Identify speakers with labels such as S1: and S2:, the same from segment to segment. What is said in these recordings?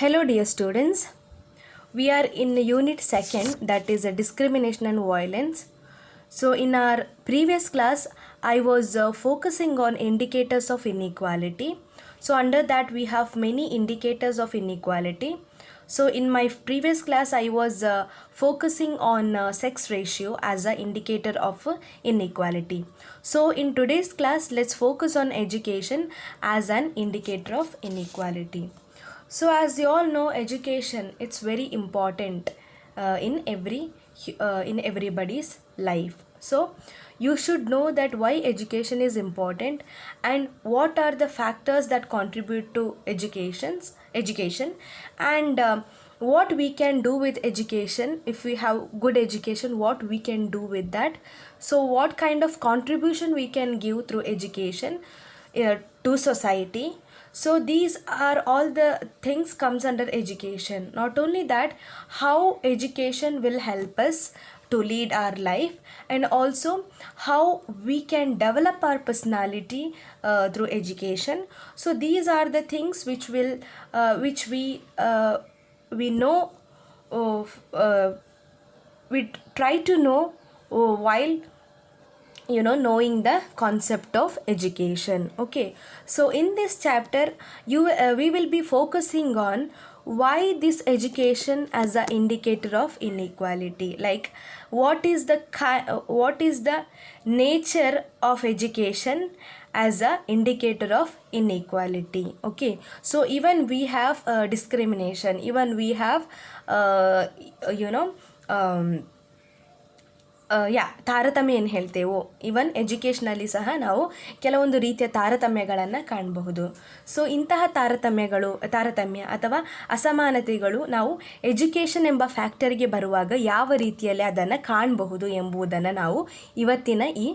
S1: Hello, dear students. We are in unit second, that is discrimination and violence. So, in our previous class, I was focusing on indicators of inequality. So, under that, we have many indicators of inequality. So, in my previous class, I was focusing on sex ratio as an indicator of inequality. So, in today's class, let's focus on education as an indicator of inequality. So, as you all know, education it's very important in everybody's life. So, you should know that why education is important and what are the factors that contribute to education and what we can do with education. If we have good education, what we can do with that. So, what kind of contribution we can give through education to society. So these are all the things comes under education. Not only that, how education will help us to lead our life, and also how we can develop our personality through education. So these are the things which we know of, we try to know while knowing the concept of education. Okay, so in this chapter we will be focusing on why this education as an indicator of inequality, like what is the nature of education as a indicator of inequality. Okay, so even we have discrimination, even we have you know um, ತಾರತಮ್ಯ ಏನು ಹೇಳ್ತೇವೋ, ಇವನ್ ಎಜುಕೇಷನಲ್ಲಿ ಸಹ ನಾವು ಕೆಲವೊಂದು ರೀತಿಯ ತಾರತಮ್ಯಗಳನ್ನು ಕಾಣಬಹುದು. So ಇಂತಹ ತಾರತಮ್ಯ ಅಥವಾ ಅಸಮಾನತೆಗಳು ನಾವು ಎಜುಕೇಷನ್ ಎಂಬ ಫ್ಯಾಕ್ಟರಿಗೆ ಬರುವಾಗ ಯಾವ ರೀತಿಯಲ್ಲಿ ಅದನ್ನು ಕಾಣಬಹುದು ಎಂಬುದನ್ನು ನಾವು ಇವತ್ತಿನ ಈ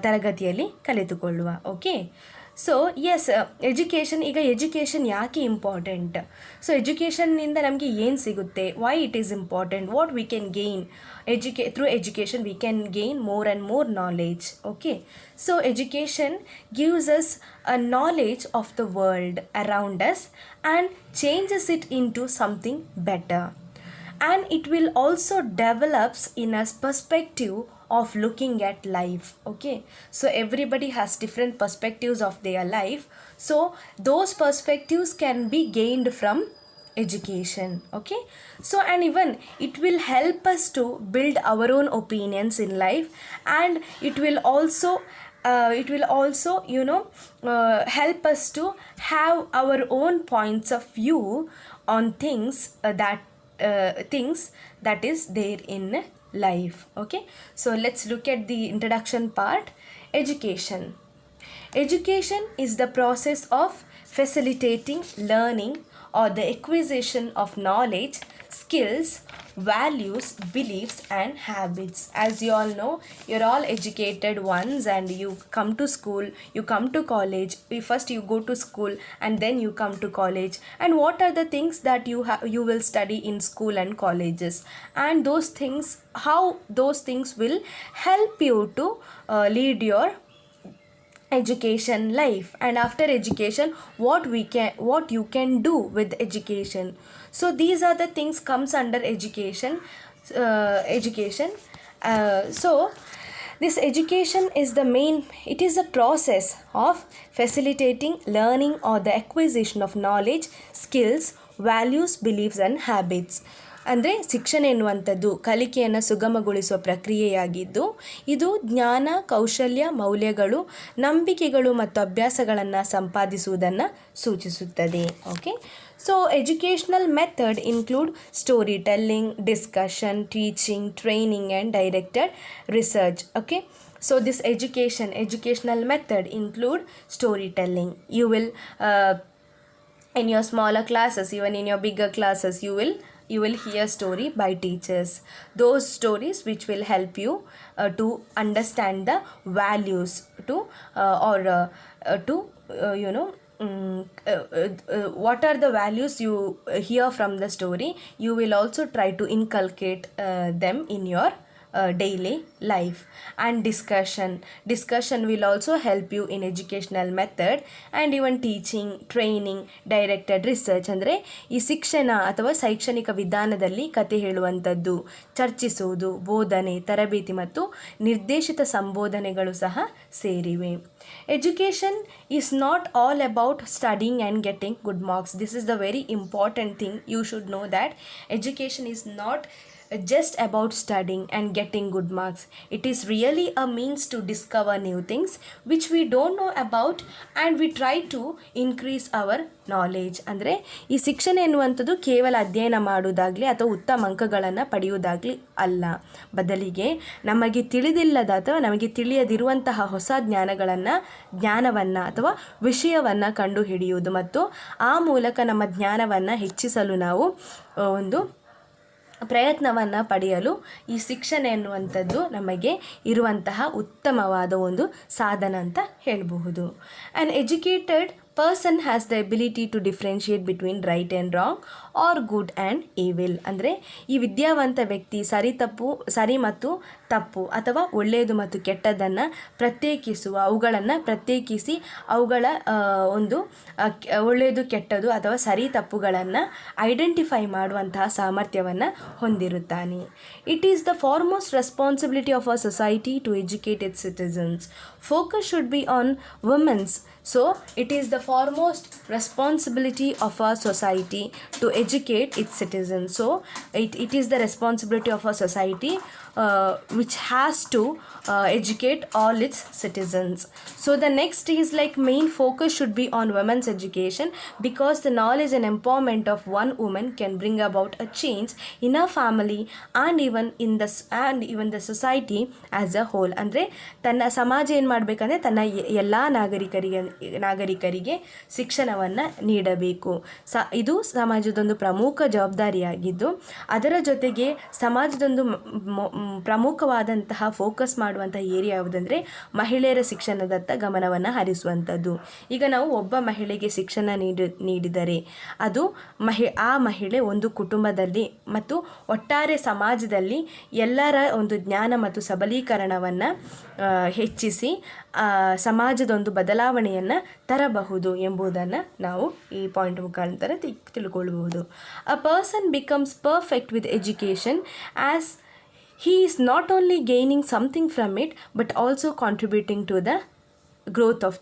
S1: ತರಗತಿಯಲ್ಲಿ ಕಲಿತುಕೊಳ್ಳುವ. ಓಕೆ, ಸೊ ಎಸ್, ಎಜುಕೇಷನ್ ಯಾಕೆ ಇಂಪಾರ್ಟೆಂಟ್? ಸೊ ಎಜುಕೇಷನ್ನಿಂದ ನಮಗೆ ಏನು ಸಿಗುತ್ತೆ, why it is important, what we can gain through education we can gain more and more knowledge. Okay, so education gives us a knowledge of the world around us and changes it into something better, and it will also develops in a perspective of looking at life. Okay, so everybody has different perspectives of their life, so those perspectives can be gained from education. Okay, so and even it will help us to build our own opinions in life, and it will also help us to have our own points of view on things that is there in life. Okay, so let's look at the introduction part. Education is the process of facilitating learning or the acquisition of knowledge, skills, values, beliefs and habits. As you all know, you're all educated ones and you come to school, you come to college. First you go to school and then you come to college, and what are the things that you will study in school and colleges, and those things, how those things will help you to lead your education life, and after education what you can do with education. So these are the things comes under education. So this education is it is a process of facilitating learning or the acquisition of knowledge, skills, values, beliefs and habits. ಅಂದರೆ ಶಿಕ್ಷಣ ಎನ್ನುವಂಥದ್ದು ಕಲಿಕೆಯನ್ನು ಸುಗಮಗೊಳಿಸುವ ಪ್ರಕ್ರಿಯೆಯಾಗಿದ್ದು, ಇದು ಜ್ಞಾನ, ಕೌಶಲ್ಯ, ಮೌಲ್ಯಗಳು, ನಂಬಿಕೆಗಳು ಮತ್ತು ಅಭ್ಯಾಸಗಳನ್ನು ಸಂಪಾದಿಸುವುದನ್ನು ಸೂಚಿಸುತ್ತದೆ. Okay, so educational method include story telling, discussion, teaching, training and directed research. Okay, so this educational method include storytelling. You will in your smaller classes, even in your bigger classes, you will hear story by teachers, those stories which will help you to understand the values what are the values you hear from the story. You will also try to inculcate them in your daily life. And discussion will also help you in educational method and even teaching, training, directed research. ಅಂದರೆ ಈ ಶಿಕ್ಷಣ ಅಥವಾ ಶೈಕ್ಷಣಿಕ ವಿಧಾನದಲ್ಲಿ ಕತೆ ಹೇಳುವಂಥದ್ದು, ಚರ್ಚಿಸುವುದು, ಬೋಧನೆ, ತರಬೇತಿ ಮತ್ತು ನಿರ್ದೇಶಿತ ಸಂಬೋಧನೆಗಳು ಸಹ ಸೇರಿವೆ. Education is not all about studying and getting good marks. This is the very important thing. You should know that education is not just about studying and getting good marks. It is really a means to discover new things which we don't know about and we try to increase our knowledge. ಅಂದರೆ ಈ ಶಿಕ್ಷಣ ಎನ್ನುವಂಥದ್ದು ಕೇವಲ ಅಧ್ಯಯನ ಮಾಡುವುದಾಗಲಿ ಅಥವಾ ಉತ್ತಮ ಅಂಕಗಳನ್ನು ಪಡೆಯುವುದಾಗಲಿ ಅಲ್ಲ, ಬದಲಿಗೆ ನಮಗೆ ತಿಳಿದಿಲ್ಲದ ಅಥವಾ ನಮಗೆ ತಿಳಿಯದಿರುವಂತಹ ಹೊಸ ಜ್ಞಾನವನ್ನು ಅಥವಾ ವಿಷಯವನ್ನು ಕಂಡುಹಿಡಿಯುವುದು ಮತ್ತು ಆ ಮೂಲಕ ನಮ್ಮ ಜ್ಞಾನವನ್ನು ಹೆಚ್ಚಿಸಲು ನಾವು ಒಂದು ಪ್ರಯತ್ನವನ್ನು ಪಡೆಯಲು ಈ ಶಿಕ್ಷಣ ಎನ್ನುವಂಥದ್ದು ನಮಗೆ ಇರುವಂತಹ ಉತ್ತಮವಾದ ಒಂದು ಸಾಧನ ಅಂತ ಹೇಳಬಹುದು. An educated person has the ability to differentiate between right and wrong or good and evil. ಅಂದರೆ ಈ ವಿದ್ಯಾವಂತ ವ್ಯಕ್ತಿ ಸರಿ ಮತ್ತು ತಪ್ಪು ಅಥವಾ ಒಳ್ಳೆಯದು ಮತ್ತು ಕೆಟ್ಟದ್ದನ್ನು ಪ್ರತ್ಯೇಕಿಸಿ ಅವುಗಳ ಒಂದು ಒಳ್ಳೆಯದು ಕೆಟ್ಟದು ಅಥವಾ ಸರಿ ತಪ್ಪುಗಳನ್ನು ಐಡೆಂಟಿಫೈ ಮಾಡುವಂತಹ ಸಾಮರ್ಥ್ಯವನ್ನು ಹೊಂದಿರುತ್ತಾನೆ. It is the foremost responsibility of a society to educate its citizens. Focus should be on women's. So it is the foremost responsibility of our society to educate its citizens. So it is the responsibility of our society which has to educate all its citizens. So the next is like main focus should be on women's education because the knowledge and empowerment of one woman can bring about a change in a family and even the society as a whole. ಅಂದರೆ ತನ್ನ ಸಮಾಜ ಏನು ಮಾಡಬೇಕಂದ್ರೆ ತನ್ನ ಎಲ್ಲ ನಾಗರಿಕರಿಗೆ ಶಿಕ್ಷಣವನ್ನು ನೀಡಬೇಕು. ಇದು ಸಮಾಜದೊಂದು ಪ್ರಮುಖ ಜವಾಬ್ದಾರಿಯಾಗಿದ್ದು ಅದರ ಜೊತೆಗೆ ಸಮಾಜದೊಂದು ಪ್ರಮುಖವಾದಂತಹ ಫೋಕಸ್ ಮಾಡುವಂತಹ ಏರಿಯಾ ಯಾವುದಂದರೆ ಮಹಿಳೆಯರ ಶಿಕ್ಷಣದತ್ತ ಗಮನವನ್ನು ಹರಿಸುವಂಥದ್ದು. ಈಗ ನಾವು ಒಬ್ಬ ಮಹಿಳೆಗೆ ಶಿಕ್ಷಣ ನೀಡಿದರೆ ಅದು ಆ ಮಹಿಳೆ ಒಂದು ಕುಟುಂಬದಲ್ಲಿ ಮತ್ತು ಒಟ್ಟಾರೆ ಸಮಾಜದಲ್ಲಿ ಎಲ್ಲರ ಒಂದು ಜ್ಞಾನ ಮತ್ತು ಸಬಲೀಕರಣವನ್ನು ಹೆಚ್ಚಿಸಿ ಸಮಾಜದೊಂದು ಬದಲಾವಣೆಯನ್ನು ತರಬಹುದು ಎಂಬುದನ್ನು ನಾವು ಈ ಪಾಯಿಂಟ್ ಮುಖಾಂತರ ತಿಳ್ಕೊಳ್ಬಹುದು. A person becomes perfect with education as he is not only gaining something from it but also contributing to the growth of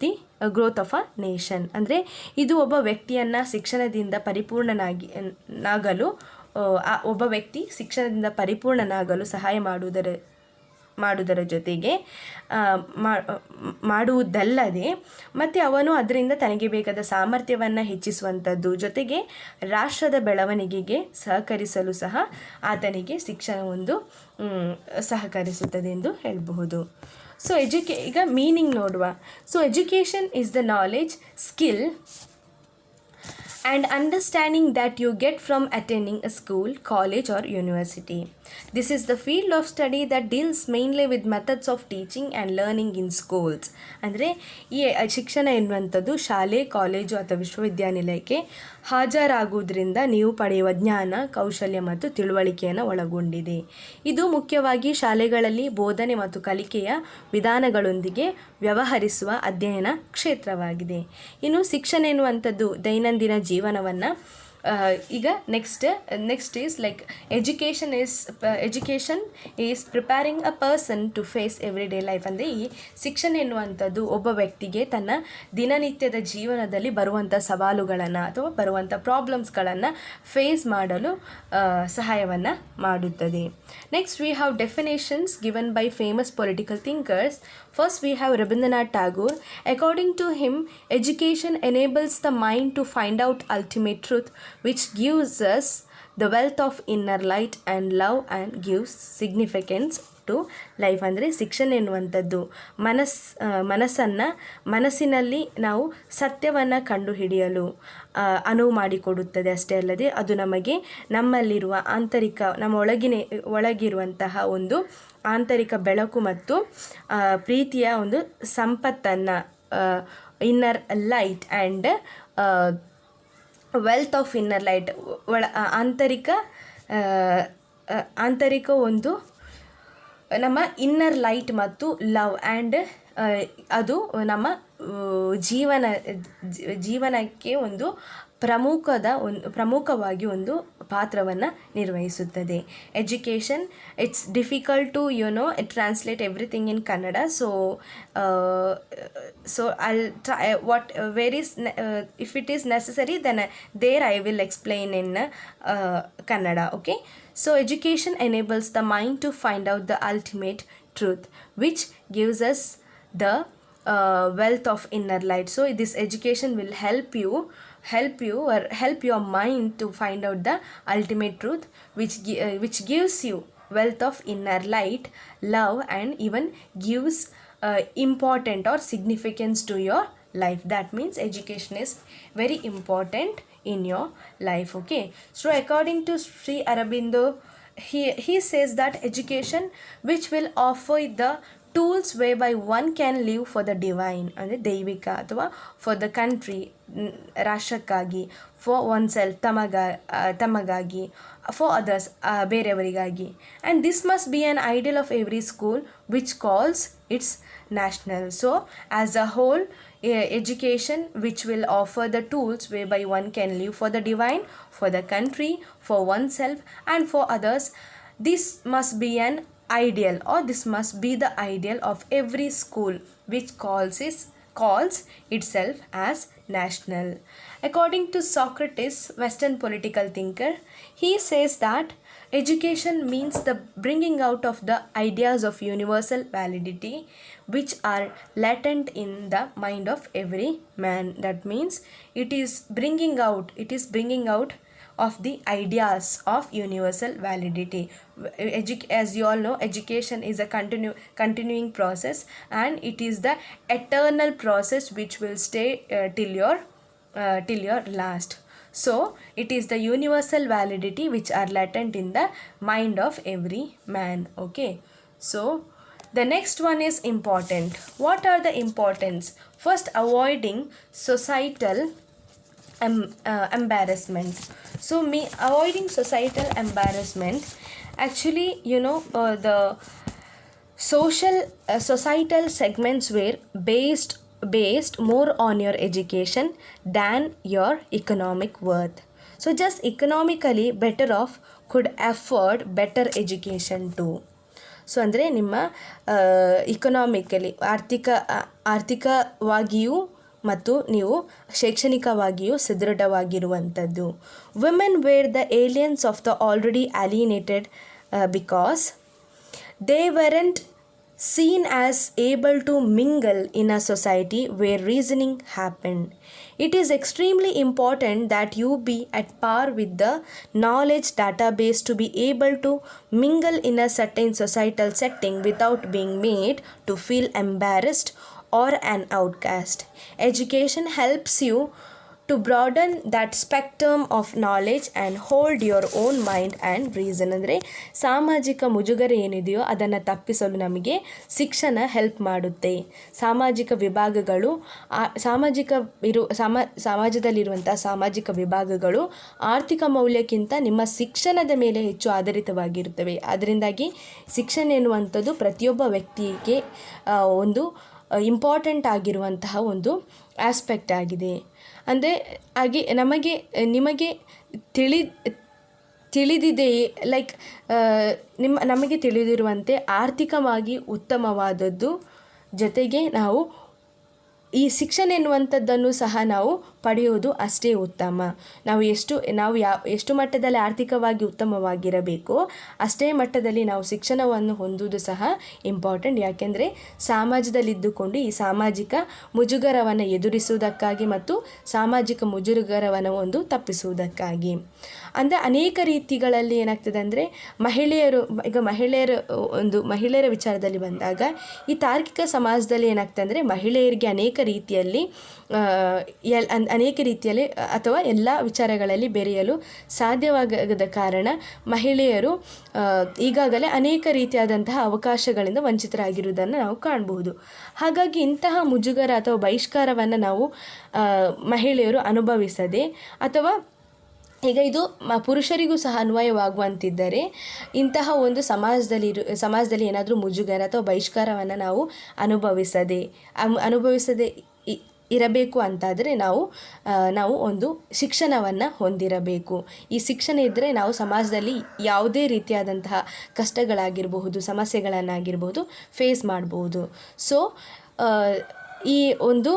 S1: a nation. ಅಂದರೆ ಇದು ಒಬ್ಬ ವ್ಯಕ್ತಿಯನ್ನು ಶಿಕ್ಷಣದಿಂದ ಪರಿಪೂರ್ಣನಾಗಲು ಸಹಾಯ ಮಾಡುವುದರ ಜೊತೆಗೆ ಮಾಡುವುದಲ್ಲದೆ ಮತ್ತು ಅವನು ಅದರಿಂದ ತನಗೆ ಬೇಕಾದ ಸಾಮರ್ಥ್ಯವನ್ನು ಹೆಚ್ಚಿಸುವಂಥದ್ದು ಜೊತೆಗೆ ರಾಷ್ಟ್ರದ ಬೆಳವಣಿಗೆಗೆ ಸಹಕರಿಸಲು ಸಹ ಆತನಿಗೆ ಶಿಕ್ಷಣ ಒಂದು ಸಹಕರಿಸುತ್ತದೆ ಎಂದು ಹೇಳಬಹುದು. ಸೊ ಈಗ ಮೀನಿಂಗ್ ನೋಡುವ. So education is the knowledge, skill and understanding that you get from attending a school, college or university. This is the field of study that deals mainly with methods of teaching and learning in schools. ಅಂದರೆ ಈ ಶಿಕ್ಷಣ ಎನ್ನುವಂಥದ್ದು ಶಾಲೆ, college ಅಥವಾ ವಿಶ್ವವಿದ್ಯಾನಿಲಯಕ್ಕೆ ಹಾಜರಾಗುವುದರಿಂದ ನೀವು ಪಡೆಯುವ ಜ್ಞಾನ, ಕೌಶಲ್ಯ ಮತ್ತು ತಿಳುವಳಿಕೆಯನ್ನು ಒಳಗೊಂಡಿದೆ. ಇದು ಮುಖ್ಯವಾಗಿ ಶಾಲೆಗಳಲ್ಲಿ ಬೋಧನೆ ಮತ್ತು ಕಲಿಕೆಯ ವಿಧಾನಗಳೊಂದಿಗೆ ವ್ಯವಹರಿಸುವ ಅಧ್ಯಯನ ಕ್ಷೇತ್ರವಾಗಿದೆ. ಇನ್ನು ಶಿಕ್ಷಣ ಎನ್ನುವಂಥದ್ದು ದೈನಂದಿನ ಜೀವನವನ್ನು ಈಗ next is like education is preparing a person to face every day life. ಅಂದರೆ ಈ ಶಿಕ್ಷಣ ಎನ್ನುವಂಥದ್ದು ಒಬ್ಬ ವ್ಯಕ್ತಿಗೆ ತನ್ನ ದಿನನಿತ್ಯದ ಜೀವನದಲ್ಲಿ ಬರುವಂಥ ಸವಾಲುಗಳನ್ನು ಅಥವಾ ಬರುವಂಥ ಪ್ರಾಬ್ಲಮ್ಸ್ಗಳನ್ನು ಫೇಸ್ ಮಾಡಲು ಸಹಾಯವನ್ನು ಮಾಡುತ್ತದೆ. Next we have definitions given by famous political thinkers. First we have Rabindranath Tagore. According to him, education enables the mind to find out ultimate truth, which gives us the wealth of inner light and love and gives significance to life. ಅಂದರೆ ಶಿಕ್ಷಣ ಎನ್ನುವಂಥದ್ದು ಮನಸ್ಸಿನಲ್ಲಿ ನಾವು ಸತ್ಯವನ್ನು ಕಂಡುಹಿಡಿಯಲು ಅನುವು ಮಾಡಿಕೊಡುತ್ತದೆ. ಅಷ್ಟೇ ಅಲ್ಲದೆ ಅದು ನಮಗೆ ನಮ್ಮಲ್ಲಿರುವ ಒಳಗಿರುವಂತಹ ಒಂದು ಆಂತರಿಕ ಬೆಳಕು ಮತ್ತು ಪ್ರೀತಿಯ ಒಂದು ಸಂಪತ್ತನ್ನು inner light and wealth of inner light ಆಂತರಿಕ ಒಂದು ನಮ್ಮ ಇನ್ನರ್ ಲೈಟ್ ಮತ್ತು ಲವ್ ಆ್ಯಂಡ್ ಅದು ನಮ್ಮ ಜೀವನಕ್ಕೆ ಒಂದು ಪ್ರಮುಖವಾಗಿ ಒಂದು ಪಾತ್ರವನ್ನು ನಿರ್ವಹಿಸುತ್ತದೆ. Education, it's difficult to translate everything in Kannada. So I'll try whatever is if it is necessary then there I will explain in Kannada. Okay. So education enables the mind to find out the ultimate truth, which gives us the wealth of inner light. So this education will help your mind to find out the ultimate truth, which gives you wealth of inner light, love, and even gives important or significance to your life. That means education is very important in your life. Okay. So according to Sri Aurobindo, he says that education which will offer the tools whereby one can live for the divine, ಅಂದರೆ ದೈವಿಕ, ಅಥವಾ for the country, ರಾಷ್ಟ್ರಕ್ಕಾಗಿ, for one self, ತಮಗಾಗಿ, for others, ಬೇರೆಯವರಿಗಾಗಿ. And this must be an ideal of every school which calls its national. So as a whole, education which will offer the tools whereby one can live for the divine, for the country, for oneself, and for others, this must be an ideal, or this must be the ideal of every school which calls itself as national. According to Socrates, Western political thinker, he says that education means the bringing out of the ideas of universal validity which are latent in the mind of every man. That means it is bringing out of the ideas of universal validity. As you all know, education is a continuing process, and it is the eternal process which will stay till your last. So it is the universal validity which are latent in the mind of every man. Okay. So the next one is important. What are the importance? First, avoiding societal embarrassment. So avoiding societal embarrassment, actually the societal segments were based more on your education than your economic worth. So just economically better off could afford better education too. So ಅಂದರೆ ನಿಮ್ಮ economically ಆರ್ಥಿಕವಾಗಿಯೂ ಮತ್ತು ನೀವು ಶೈಕ್ಷಣಿಕವಾಗಿಯೂ ಸದೃಢವಾಗಿರುವಂಥದ್ದು. Women were the aliens of the already alienated because they weren't seen as able to mingle in a society where reasoning happened. It is extremely important that you be at par with the knowledge database to be able to mingle in a certain societal setting without being made to feel embarrassed or an outcast. Education helps you to broaden that spectrum of knowledge and hold your own mind and reason. ಅಂದರೆ ಸಾಮಾಜಿಕ ಮುಜುಗರ ಏನಿದೆಯೋ ಅದನ್ನು ತಪ್ಪಿಸಲು ನಮಗೆ ಶಿಕ್ಷಣ help ಮಾಡುತ್ತೆ. ಸಾಮಾಜಿಕ ವಿಭಾಗಗಳು ಸಮಾಜದಲ್ಲಿರುವಂಥ ಸಾಮಾಜಿಕ ವಿಭಾಗಗಳು ಆರ್ಥಿಕ ಮೌಲ್ಯಕ್ಕಿಂತ ನಿಮ್ಮ ಶಿಕ್ಷಣದ ಮೇಲೆ ಹೆಚ್ಚು ಆಧಾರಿತವಾಗಿರುತ್ತವೆ. ಅದರಿಂದಾಗಿ ಶಿಕ್ಷಣ ಎನ್ನುವಂಥದ್ದು ಪ್ರತಿಯೊಬ್ಬ ವ್ಯಕ್ತಿಗೆ ಒಂದು ಇಂಪಾರ್ಟೆಂಟ್ ಆಗಿರುವಂತಹ ಒಂದು ಆಸ್ಪೆಕ್ಟ್ ಆಗಿದೆ. ಅಂದರೆ ನಿಮಗೆ ತಿಳಿದಿದೆಯೇ, ಲೈಕ್ ನಮಗೆ ತಿಳಿದಿರುವಂತೆ ಆರ್ಥಿಕವಾಗಿ ಉತ್ತಮವಾದದ್ದು, ಜೊತೆಗೆ ನಾವು ಈ ಶಿಕ್ಷಣ ಎನ್ನುವಂಥದ್ದನ್ನು ಸಹ ನಾವು ಪಡೆಯುವುದು ಅಷ್ಟೇ ಉತ್ತಮ. ನಾವು ಎಷ್ಟು ಮಟ್ಟದಲ್ಲಿ ಆರ್ಥಿಕವಾಗಿ ಉತ್ತಮವಾಗಿರಬೇಕೋ ಅಷ್ಟೇ ಮಟ್ಟದಲ್ಲಿ ನಾವು ಶಿಕ್ಷಣವನ್ನು ಹೊಂದುವುದು ಸಹ ಇಂಪಾರ್ಟೆಂಟ್. ಯಾಕೆಂದರೆ ಸಮಾಜದಲ್ಲಿದ್ದುಕೊಂಡು ಈ ಸಾಮಾಜಿಕ ಮುಜುಗರವನ್ನು ಎದುರಿಸುವುದಕ್ಕಾಗಿ ಮತ್ತು ಸಾಮಾಜಿಕ ಮುಜುಗರವನ್ನು ಒಂದು ತಪ್ಪಿಸುವುದಕ್ಕಾಗಿ. ಅಂದರೆ ಅನೇಕ ರೀತಿಗಳಲ್ಲಿ ಏನಾಗ್ತದೆ ಅಂದರೆ ಮಹಿಳೆಯರ ವಿಚಾರದಲ್ಲಿ ಬಂದಾಗ ಈ ತಾರ್ಕಿಕ ಸಮಾಜದಲ್ಲಿ ಏನಾಗ್ತದೆ ಅಂದರೆ ಮಹಿಳೆಯರಿಗೆ ಅನೇಕ ರೀತಿಯಲ್ಲಿ ಅಥವಾ ಎಲ್ಲ ವಿಚಾರಗಳಲ್ಲಿ ಬೆರೆಯಲು ಸಾಧ್ಯವಾಗದ ಕಾರಣ ಮಹಿಳೆಯರು ಈಗಾಗಲೇ ಅನೇಕ ರೀತಿಯಾದಂತಹ ಅವಕಾಶಗಳಿಂದ ವಂಚಿತರಾಗಿರುವುದನ್ನು ನಾವು ಕಾಣಬಹುದು. ಹಾಗಾಗಿ ಇಂತಹ ಮುಜುಗರ ಅಥವಾ ಬಹಿಷ್ಕಾರವನ್ನು ನಾವು ಮಹಿಳೆಯರು ಅನುಭವಿಸದೆ ಅಥವಾ ಈಗ ಇದು ಪುರುಷರಿಗೂ ಸಹ ಅನ್ವಯವಾಗುವಂತಿದ್ದರೆ ಇಂತಹ ಒಂದು ಸಮಾಜದಲ್ಲಿ ಏನಾದರೂ ಮುಜುಗರ ಅಥವಾ ಬಹಿಷ್ಕಾರವನ್ನು ನಾವು ಅನುಭವಿಸದೆ ಇರಬೇಕು ಅಂತಾದರೆ ನಾವು ಒಂದು ಶಿಕ್ಷಣವನ್ನು ಹೊಂದಿರಬೇಕು. ಈ ಶಿಕ್ಷಣ ಇದ್ದರೆ ನಾವು ಸಮಾಜದಲ್ಲಿ ಯಾವುದೇ ರೀತಿಯಾದಂತಹ ಕಷ್ಟಗಳಾಗಿರಬಹುದು, ಸಮಸ್ಯೆಗಳನ್ನಾಗಿರ್ಬೋದು ಫೇಸ್ ಮಾಡ್ಬೋದು. ಸೊ ಈ ಒಂದು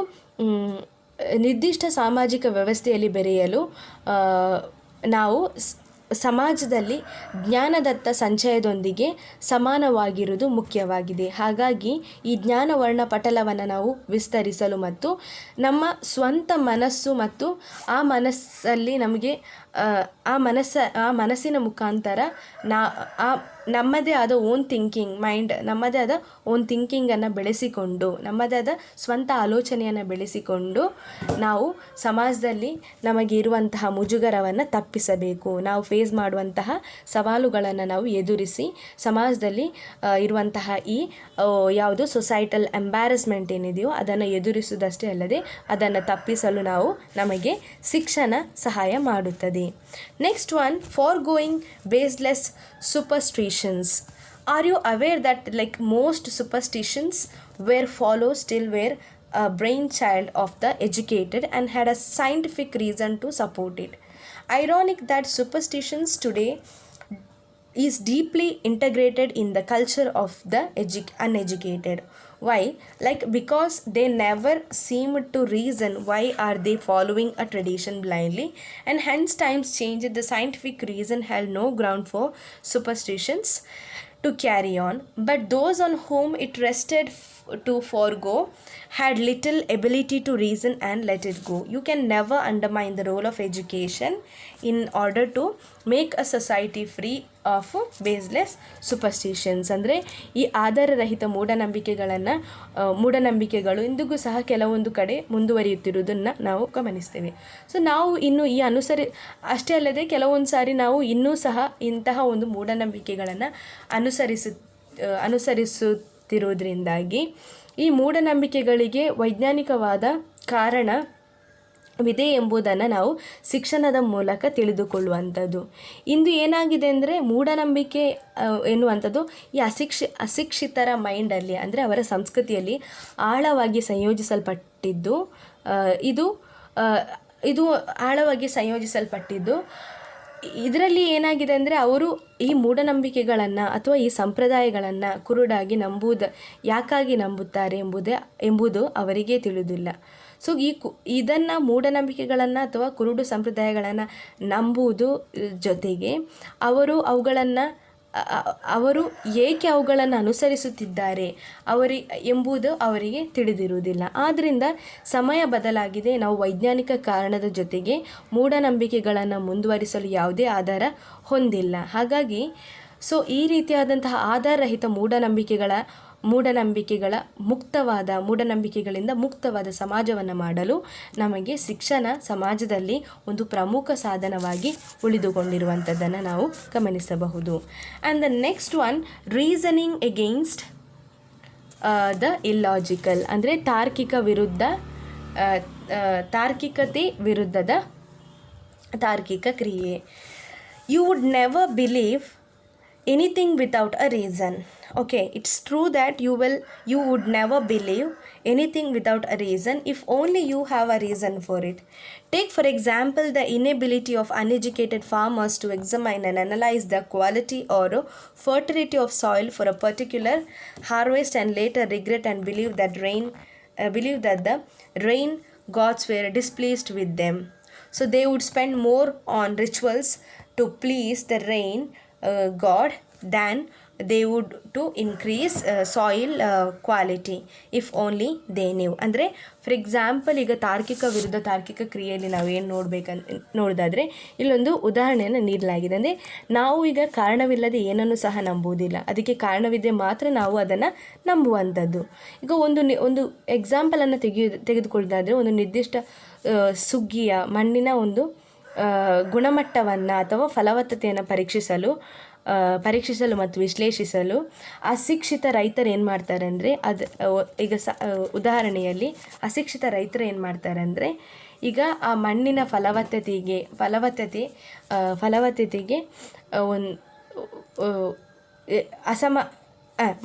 S1: ನಿರ್ದಿಷ್ಟ ಸಾಮಾಜಿಕ ವ್ಯವಸ್ಥೆಯಲ್ಲಿ ಬೆರೆಯಲು ನಾವು ಸಮಾಜದಲ್ಲಿ ಜ್ಞಾನದತ್ತ ಸಂಚಯದೊಂದಿಗೆ ಸಮಾನವಾಗಿರುವುದು ಮುಖ್ಯವಾಗಿದೆ. ಹಾಗಾಗಿ ಈ ಜ್ಞಾನ ವರ್ಣಪಟಲವನ್ನು ನಾವು ವಿಸ್ತರಿಸಲು ಮತ್ತು ನಮ್ಮ ಸ್ವಂತ ಮನಸ್ಸು ಮತ್ತು ಆ ಮನಸ್ಸಲ್ಲಿ ನಮಗೆ ಆ ಮನಸ್ಸಿನ ಮುಖಾಂತರ ನಮ್ಮದೇ ಆದ ಓನ್ ಥಿಂಕಿಂಗ್ ಮೈಂಡ್, ನಮ್ಮದೇ ಆದ ಓನ್ ಥಿಂಕಿಂಗನ್ನು ಬೆಳೆಸಿಕೊಂಡು, ನಮ್ಮದೇ ಆದ ಸ್ವಂತ ಆಲೋಚನೆಯನ್ನು ಬೆಳೆಸಿಕೊಂಡು ನಾವು ಸಮಾಜದಲ್ಲಿ ನಮಗೆ ಇರುವಂತಹ ಮುಜುಗರವನ್ನು ತಪ್ಪಿಸಬೇಕು. ನಾವು ಫೇಸ್ ಮಾಡುವಂತಹ ಸವಾಲುಗಳನ್ನು ನಾವು ಎದುರಿಸಿ ಸಮಾಜದಲ್ಲಿ ಇರುವಂತಹ ಈ ಯಾವುದು ಸೊಸೈಟಲ್ ಎಂಬ್ಯಾರಸ್ಮೆಂಟ್ ಏನಿದೆಯೋ ಅದನ್ನು ಎದುರಿಸುವುದಷ್ಟೇ ಅಲ್ಲದೆ ಅದನ್ನು ತಪ್ಪಿಸಲು ನಮಗೆ ಶಿಕ್ಷಣ ಸಹಾಯ ಮಾಡುತ್ತದೆ. Next one, foregoing baseless superstitions. Are you aware that like most superstitions were followed still were a brainchild of the educated and had a scientific reason to support it? Ironic that superstitions today is deeply integrated in the culture of the uneducated. Why? Like because they never seem to reason why are they following a tradition blindly, and hence times changed, the scientific reason held no ground for superstitions to carry on, but those on whom it rested to forego had little ability to reason and let it go. You can never undermine the role of education in order to make a society free of baseless superstitions. ಅಂದರೆ ಈ ಆಧಾರರಹಿತ ಮೂಢನಂಬಿಕೆಗಳು ಇಂದಿಗೂ ಸಹ ಕೆಲವೊಂದು ಕಡೆ ಮುಂದುವರಿಯುತ್ತಿರುವುದನ್ನು ನಾವು ಗಮನಿಸ್ತೇವೆ. So ನಾವು ಇನ್ನು ಅಷ್ಟೇ ಅಲ್ಲದೆ ಕೆಲವೊಂದು ಸಾರಿ ನಾವು ಇನ್ನೂ ಸಹ ಇಂತಹ ಒಂದು ಮೂಢನಂಬಿಕೆಗಳನ್ನು ಅನುಸರಿಸುತ್ತಿರುವುದರಿಂದಾಗಿ ಈ ಮೂಢನಂಬಿಕೆಗಳಿಗೆ ವೈಜ್ಞಾನಿಕವಾದ ಕಾರಣವಿದೆ ಎಂಬುದನ್ನು ನಾವು ಶಿಕ್ಷಣದ ಮೂಲಕ ತಿಳಿದುಕೊಳ್ಳುವಂಥದ್ದು. ಇಂದು ಏನಾಗಿದೆ ಅಂದರೆ ಮೂಢನಂಬಿಕೆ ಎನ್ನುವಂಥದ್ದು ಈ ಅಶಿಕ್ಷಿತರ ಮೈಂಡಲ್ಲಿ, ಅಂದರೆ ಅವರ ಸಂಸ್ಕೃತಿಯಲ್ಲಿ ಆಳವಾಗಿ ಸಂಯೋಜಿಸಲ್ಪಟ್ಟಿದ್ದು ಇದು ಆಳವಾಗಿ ಸಂಯೋಜಿಸಲ್ಪಟ್ಟಿದ್ದು ಇದರಲ್ಲಿ ಏನಾಗಿದೆ ಅಂದರೆ ಅವರು ಈ ಮೂಢನಂಬಿಕೆಗಳನ್ನು ಅಥವಾ ಈ ಸಂಪ್ರದಾಯಗಳನ್ನು ಕುರುಡಾಗಿ ಯಾಕಾಗಿ ನಂಬುತ್ತಾರೆ ಎಂಬುದು ಅವರಿಗೆ ತಿಳಿದಿಲ್ಲ. ಸೊ ಇದನ್ನು ಮೂಢನಂಬಿಕೆಗಳನ್ನು ಅಥವಾ ಕುರುಡು ಸಂಪ್ರದಾಯಗಳನ್ನು ನಂಬುವುದು ಜೊತೆಗೆ ಅವರು ಏಕೆ ಅವುಗಳನ್ನು ಅನುಸರಿಸುತ್ತಿದ್ದಾರೆ ಎಂಬುದು ಅವರಿಗೆ ತಿಳಿದಿರುವುದಿಲ್ಲ. ಆದ್ದರಿಂದ ಸಮಯ ಬದಲಾಗಿದೆ. ನಾವು ವೈಜ್ಞಾನಿಕ ಕಾರಣದ ಜೊತೆಗೆ ಮೂಢನಂಬಿಕೆಗಳನ್ನು ಮುಂದುವರಿಸಲು ಯಾವುದೇ ಆಧಾರ ಹೊಂದಿಲ್ಲ. ಹಾಗಾಗಿ ಈ ರೀತಿಯಾದಂತಹ ಆಧಾರರಹಿತ ಮೂಢನಂಬಿಕೆಗಳಿಂದ ಮುಕ್ತವಾದ ಸಮಾಜವನ್ನು ಮಾಡಲು ನಮಗೆ ಶಿಕ್ಷಣ ಸಮಾಜದಲ್ಲಿ ಒಂದು ಪ್ರಮುಖ ಸಾಧನವಾಗಿ ಉಳಿದುಕೊಂಡಿರುವಂಥದ್ದನ್ನು ನಾವು ಗಮನಿಸಬಹುದು. And the next one, reasoning against the illogical, ಅಂದರೆ ತಾರ್ಕಿಕತೆ ವಿರುದ್ಧದ ತಾರ್ಕಿಕ ಕ್ರಿಯೆ. You would never believe anything without a reason. Okay, it's true that you would never believe anything without a reason if only you have a reason for it. Take for example the inability of uneducated farmers to examine and analyze the quality or fertility of soil for a particular harvest and later regret and believe that the rain gods were displeased with them. So they would spend more on rituals to please the rain God than they would to increase soil quality if only they knew. ಅಂದರೆ for example ಈಗ ತಾರ್ಕಿಕ ವಿರುದ್ಧ ತಾರ್ಕಿಕ ಕ್ರಿಯೆಯಲ್ಲಿ ನಾವೇನು ನೋಡೋದಾದರೆ ಇಲ್ಲೊಂದು ಉದಾಹರಣೆಯನ್ನು ನೀಡಲಾಗಿದೆ. ಅಂದರೆ ನಾವು ಈಗ ಕಾರಣವಿಲ್ಲದೆ ಏನನ್ನು ಸಹ ನಂಬುವುದಿಲ್ಲ, ಅದಕ್ಕೆ ಕಾರಣವಿದ್ದರೆ ಮಾತ್ರ ನಾವು ಅದನ್ನು ನಂಬುವಂಥದ್ದು. ಈಗ ಒಂದು ಎಕ್ಸಾಂಪಲನ್ನು ತೆಗೆದುಕೊಳ್ಳೋದಾದರೆ ಒಂದು ನಿರ್ದಿಷ್ಟ ಸುಗ್ಗಿಯ ಮಣ್ಣಿನ ಒಂದು ಗುಣಮಟ್ಟವನ್ನು ಅಥವಾ ಫಲವತ್ತತೆಯನ್ನು ಪರೀಕ್ಷಿಸಲು ಮತ್ತು ವಿಶ್ಲೇಷಿಸಲು ಅಶಿಕ್ಷಿತ ರೈತರು ಏನು ಮಾಡ್ತಾರೆ ಅಂದರೆ ಉದಾಹರಣೆಯಲ್ಲಿ ಅಶಿಕ್ಷಿತ ರೈತರು ಏನು ಮಾಡ್ತಾರೆ ಅಂದರೆ ಈಗ ಆ ಮಣ್ಣಿನ ಫಲವತ್ತತೆಗೆ ಒಂದು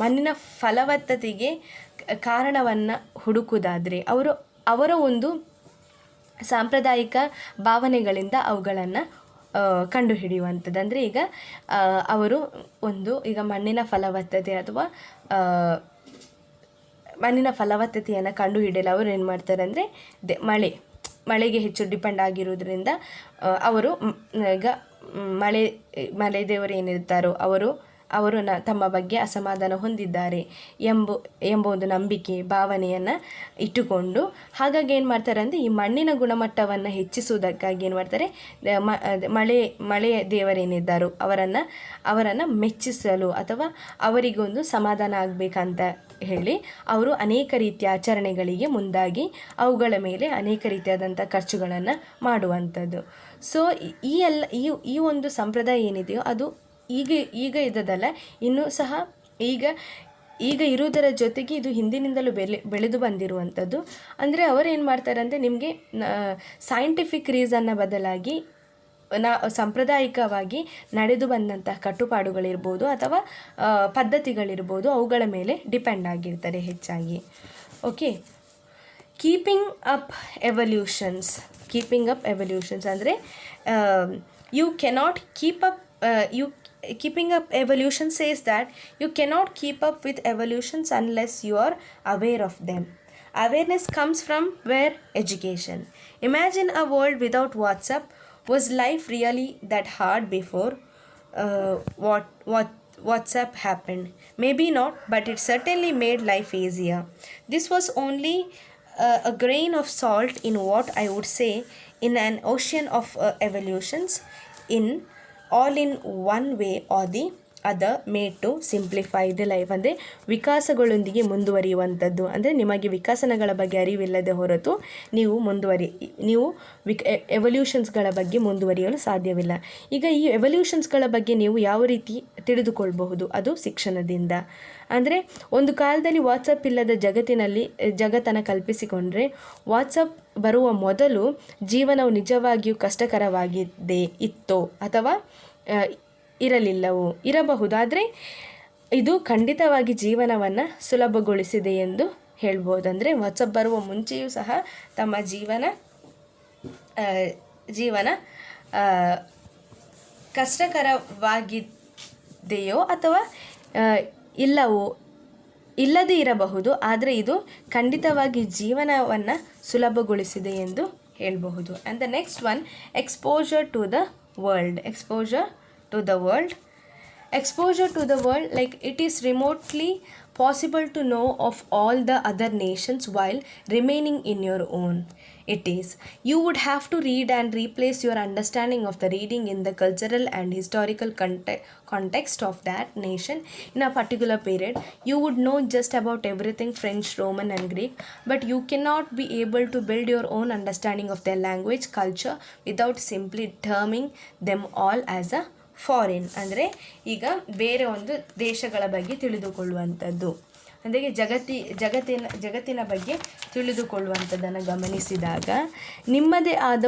S1: ಮಣ್ಣಿನ ಫಲವತ್ತತೆಗೆ ಕಾರಣವನ್ನು ಹುಡುಕುವುದಾದರೆ ಅವರ ಒಂದು ಸಾಂಪ್ರದಾಯಿಕ ಭಾವನೆಗಳಿಂದ ಅವುಗಳನ್ನು ಕಂಡುಹಿಡಿಯುವಂಥದ್ದು. ಅಂದರೆ ಈಗ ಅವರು ಈಗ ಮಣ್ಣಿನ ಫಲವತ್ತತೆ ಅಥವಾ ಮಣ್ಣಿನ ಫಲವತ್ತತೆಯನ್ನು ಕಂಡುಹಿಡಿಯಲು ಅವರು ಏನು ಮಾಡ್ತಾರೆ ಅಂದರೆ ಮಳೆಗೆ ಹೆಚ್ಚು ಡಿಪೆಂಡ್ ಆಗಿರೋದ್ರಿಂದ ಅವರು ಈಗ ಮಳೆ ದೇವರು ಏನಿರ್ತಾರೋ ಅವರು ತಮ್ಮ ಬಗ್ಗೆ ಅಸಮಾಧಾನ ಹೊಂದಿದ್ದಾರೆ ಎಂಬ ಒಂದು ನಂಬಿಕೆ ಭಾವನೆಯನ್ನು ಇಟ್ಟುಕೊಂಡು ಹಾಗಾಗಿ ಏನು ಮಾಡ್ತಾರೆ ಅಂದರೆ ಈ ಮಣ್ಣಿನ ಗುಣಮಟ್ಟವನ್ನು ಹೆಚ್ಚಿಸುವುದಕ್ಕಾಗಿ ಏನು ಮಾಡ್ತಾರೆ, ಮಳೆಯ ದೇವರೇನಿದ್ದಾರೋ ಅವರನ್ನು ಮೆಚ್ಚಿಸಲು ಅಥವಾ ಅವರಿಗೊಂದು ಸಮಾಧಾನ ಆಗಬೇಕಂತ ಹೇಳಿ ಅವರು ಅನೇಕ ರೀತಿಯ ಆಚರಣೆಗಳಿಗೆ ಮುಂದಾಗಿ ಅವುಗಳ ಮೇಲೆ ಅನೇಕ ರೀತಿಯಾದಂಥ ಖರ್ಚುಗಳನ್ನು ಮಾಡುವಂಥದ್ದು. ಸೊ ಈ ಒಂದು ಸಂಪ್ರದಾಯ ಏನಿದೆಯೋ ಅದು ಈಗ ಇದ್ದದಲ್ಲ, ಇನ್ನೂ ಸಹ ಈಗ ಇರುವುದರ ಜೊತೆಗೆ ಇದು ಹಿಂದಿನಿಂದಲೂ ಬೆಳೆದು ಬಂದಿರುವಂಥದ್ದು. ಅಂದರೆ ಅವರೇನು ಮಾಡ್ತಾರೆ ಅಂದರೆ ನಿಮಗೆ ಸೈಂಟಿಫಿಕ್ ರೀಸನ್ನ ಬದಲಾಗಿ ಸಾಂಪ್ರದಾಯಿಕವಾಗಿ ನಡೆದು ಬಂದಂತಹ ಕಟ್ಟುಪಾಡುಗಳಿರ್ಬೋದು ಅಥವಾ ಪದ್ಧತಿಗಳಿರ್ಬೋದು ಅವುಗಳ ಮೇಲೆ ಡಿಪೆಂಡ್ ಆಗಿರ್ತಾರೆ ಹೆಚ್ಚಾಗಿ. ಓಕೆ, ಕೀಪಿಂಗ್ ಅಪ್ ಎವಲ್ಯೂಷನ್ಸ್ ಅಂದರೆ you cannot keep up keeping up evolution says that you cannot keep up with evolutions unless you are aware of them. Awareness comes from where? Education. Imagine a world without WhatsApp. Was life really that hard before WhatsApp happened? Maybe not, but it certainly made life easier. This was only a grain of salt in what I would say in an ocean of evolutions, all in one way or the other made to simplify the life. ಅಂದರೆ ವಿಕಾಸಗಳೊಂದಿಗೆ ಮುಂದುವರಿಯುವಂಥದ್ದು. ಅಂದರೆ ನಿಮಗೆ ವಿಕಸನಗಳ ಬಗ್ಗೆ ಅರಿವಿಲ್ಲದೆ ಹೊರತು ನೀವು ಎವಲ್ಯೂಷನ್ಸ್ಗಳ ಬಗ್ಗೆ ಮುಂದುವರಿಯಲು ಸಾಧ್ಯವಿಲ್ಲ. ಈಗ ಈ ಎವಲ್ಯೂಷನ್ಸ್ಗಳ ಬಗ್ಗೆ ನೀವು ಯಾವ ರೀತಿ ತಿಳಿದುಕೊಳ್ಬಹುದು? ಅದು ಶಿಕ್ಷಣದಿಂದ. ಅಂದರೆ ಒಂದು ಕಾಲದಲ್ಲಿ ವಾಟ್ಸಪ್ ಇಲ್ಲದ ಜಗತ್ತನ್ನು ಕಲ್ಪಿಸಿಕೊಂಡ್ರೆ ವಾಟ್ಸಪ್ ಬರುವ ಮೊದಲು ಜೀವನವು ನಿಜವಾಗಿಯೂ ಇತ್ತೋ ಅಥವಾ ಇರಬಹುದು. ಆದರೆ ಇದು ಖಂಡಿತವಾಗಿ ಜೀವನವನ್ನು ಸುಲಭಗೊಳಿಸಿದೆ ಎಂದು ಹೇಳ್ಬೋದು. ಅಂದರೆ ವಾಟ್ಸಪ್ ಬರುವ ಮುಂಚೆಯೂ ಸಹ ತಮ್ಮ ಜೀವನ ಕಷ್ಟಕರವಾಗಿದೆಯೋ ಅಥವಾ ಇಲ್ಲದೇ ಇರಬಹುದು, ಆದರೆ ಇದು ಖಂಡಿತವಾಗಿ ಜೀವನವನ್ನು ಸುಲಭಗೊಳಿಸಿದೆ ಎಂದು ಹೇಳಬಹುದು. And the next one, exposure to the world, like it is remotely possible to know of all the other nations while remaining in your own. You would have to read and replace your understanding of the reading in the cultural and historical context of that nation in a particular period. You would know just about everything French, Roman and Greek, but you cannot be able to build your own understanding of their language, culture without simply terming them all as a foreign. ಅಂದರೆ ಈಗ ಬೇರೆ ಒಂದು ದೇಶಗಳ ಬಗ್ಗೆ ತಿಳಿದುಕೊಳ್ಳುವಂಥದ್ದು, ಅಂದರೆ ಜಗತ್ತಿನ ಬಗ್ಗೆ ತಿಳಿದುಕೊಳ್ಳುವಂಥದ್ದನ್ನು ಗಮನಿಸಿದಾಗ ನಿಮ್ಮದೇ ಆದ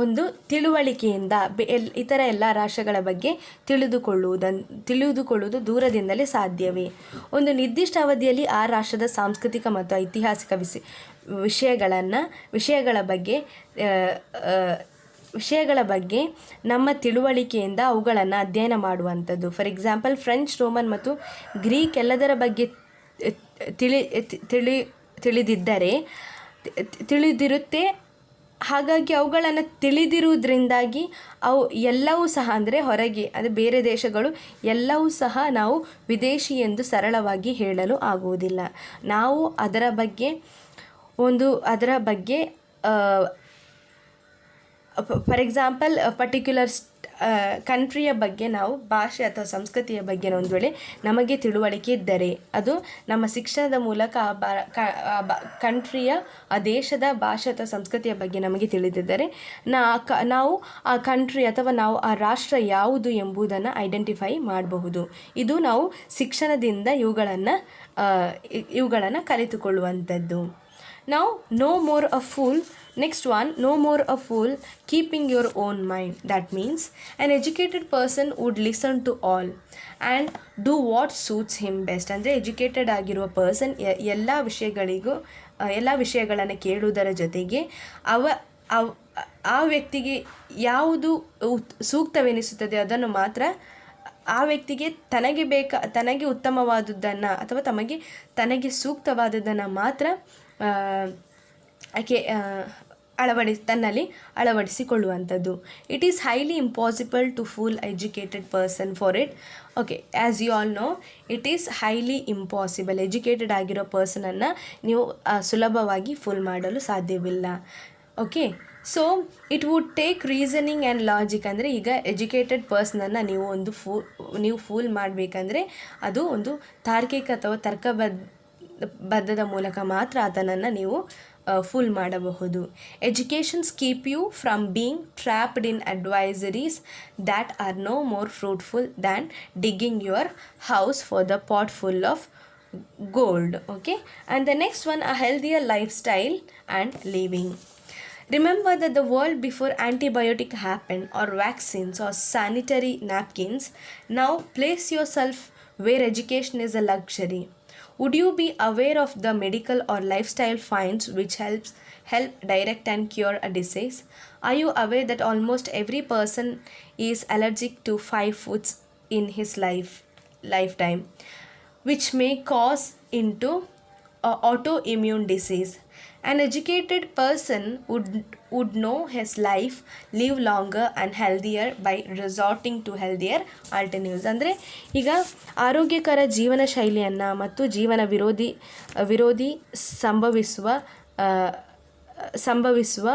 S1: ಒಂದು ತಿಳುವಳಿಕೆಯಿಂದ ಇತರ ಎಲ್ಲ ರಾಷ್ಟ್ರಗಳ ಬಗ್ಗೆ ತಿಳಿದುಕೊಳ್ಳುವುದು ದೂರದಿಂದಲೇ ಸಾಧ್ಯವೇ? ಒಂದು ನಿರ್ದಿಷ್ಟ ಅವಧಿಯಲ್ಲಿ ಆ ರಾಷ್ಟ್ರದ ಸಾಂಸ್ಕೃತಿಕ ಮತ್ತು ಐತಿಹಾಸಿಕ ವಿಷಯಗಳ ಬಗ್ಗೆ ನಮ್ಮ ತಿಳುವಳಿಕೆಯಿಂದ ಅವುಗಳನ್ನು ಅಧ್ಯಯನ ಮಾಡುವಂಥದ್ದು. ಫಾರ್ ಎಕ್ಸಾಂಪಲ್, ಫ್ರೆಂಚ್, ರೋಮನ್ ಮತ್ತು ಗ್ರೀಕ್ ಎಲ್ಲದರ ಬಗ್ಗೆ ತಿಳಿದಿರುತ್ತೆ. ಹಾಗಾಗಿ ಅವುಗಳನ್ನು ತಿಳಿದಿರುವುದರಿಂದಾಗಿ ಅವು ಎಲ್ಲವೂ ಸಹ, ಅಂದರೆ ಹೊರಗೆ ಅಂದರೆ ಬೇರೆ ದೇಶಗಳು ಎಲ್ಲವೂ ಸಹ ನಾವು ವಿದೇಶಿ ಎಂದು ಸರಳವಾಗಿ ಹೇಳಲು ಆಗುವುದಿಲ್ಲ. ನಾವು ಅದರ ಬಗ್ಗೆ ಫಾರ್ ಎಕ್ಸಾಂಪಲ್ ಪರ್ಟಿಕ್ಯುಲರ್ ಕಂಟ್ರಿಯ ಬಗ್ಗೆ ನಾವು ಭಾಷೆ ಅಥವಾ ಸಂಸ್ಕೃತಿಯ ಬಗ್ಗೆ ಒಂದು ವೇಳೆ ನಮಗೆ ತಿಳುವಳಿಕೆ ಇದ್ದರೆ ಅದು ನಮ್ಮ ಶಿಕ್ಷಣದ ಮೂಲಕ ಕಂಟ್ರಿಯ ಆ ದೇಶದ ಭಾಷೆ ಅಥವಾ ಸಂಸ್ಕೃತಿಯ ಬಗ್ಗೆ ನಮಗೆ ತಿಳಿದಿದ್ದರೆ ನಾವು ಆ ಕಂಟ್ರಿ ಅಥವಾ ನಾವು ಆ ರಾಷ್ಟ್ರ ಯಾವುದು ಎಂಬುದನ್ನು ಐಡೆಂಟಿಫೈ ಮಾಡಬಹುದು. ಇದು ನಾವು ಶಿಕ್ಷಣದಿಂದ ಇವುಗಳನ್ನು ಕಲಿತುಕೊಳ್ಳುವಂಥದ್ದು. Now, no more a fool. Next one, no more a fool, keeping your own mind. That means an educated person would listen to all and do what suits him best. ಅಂದರೆ educated ಆಗಿರುವ person ಎಲ್ಲ ವಿಷಯಗಳನ್ನು ಕೇಳುವುದರ ಜೊತೆಗೆ ಆ ವ್ಯಕ್ತಿಗೆ ಯಾವುದು ಸೂಕ್ತವೆನಿಸುತ್ತದೆ ಅದನ್ನು ಮಾತ್ರ ಆ ವ್ಯಕ್ತಿಗೆ ತನಗೆ ಉತ್ತಮವಾದುದನ್ನು ಅಥವಾ ತನಗೆ ಸೂಕ್ತವಾದದ್ದನ್ನು ಮಾತ್ರ ತನ್ನಲ್ಲಿ ಅಳವಡಿಸಿಕೊಳ್ಳುವಂಥದ್ದು. It is highly impossible to fool educated person for it. Okay, as you all know, it is highly impossible. Educated ಆಗಿರೋ ಪರ್ಸನನ್ನು ನೀವು ಸುಲಭವಾಗಿ ಫೂಲ್ ಮಾಡಲು ಸಾಧ್ಯವಿಲ್ಲ. Okay, so it would take reasoning and logic. ಅಂದರೆ ಈಗ ಎಜುಕೇಟೆಡ್ ಪರ್ಸನನ್ನು ನೀವು ಫೂಲ್ ಮಾಡಬೇಕಂದ್ರೆ ಅದು ಒಂದು ತಾರ್ಕಿಕ ಅಥವಾ ತರ್ಕಬದ್ಧದ ಮೂಲಕ ಮಾತ್ರ ಅದನ್ನು ನೀವು ಫುಲ್ ಮಾಡಬಹುದು. Educations keep you from being trapped in advisories that are no more fruitful than digging your house for the pot full of gold. Okay, and the next one, a healthier lifestyle and living. Remember that the world before antibiotic happened or vaccines or sanitary napkins. Now place yourself where education is a luxury. Would you be aware of the medical or lifestyle finds which help direct and cure a disease? Are you aware that almost every person is allergic to 5 foods in his lifetime, which may cause into autoimmune disease? An educated person would know his life, live longer and healthier by resorting to healthier alternatives. ಅಂದರೆ ಈಗ ಆರೋಗ್ಯಕರ ಜೀವನ ಶೈಲಿಯನ್ನು ಮತ್ತು ಜೀವನ ವಿರೋಧಿ ಸಂಭವಿಸುವ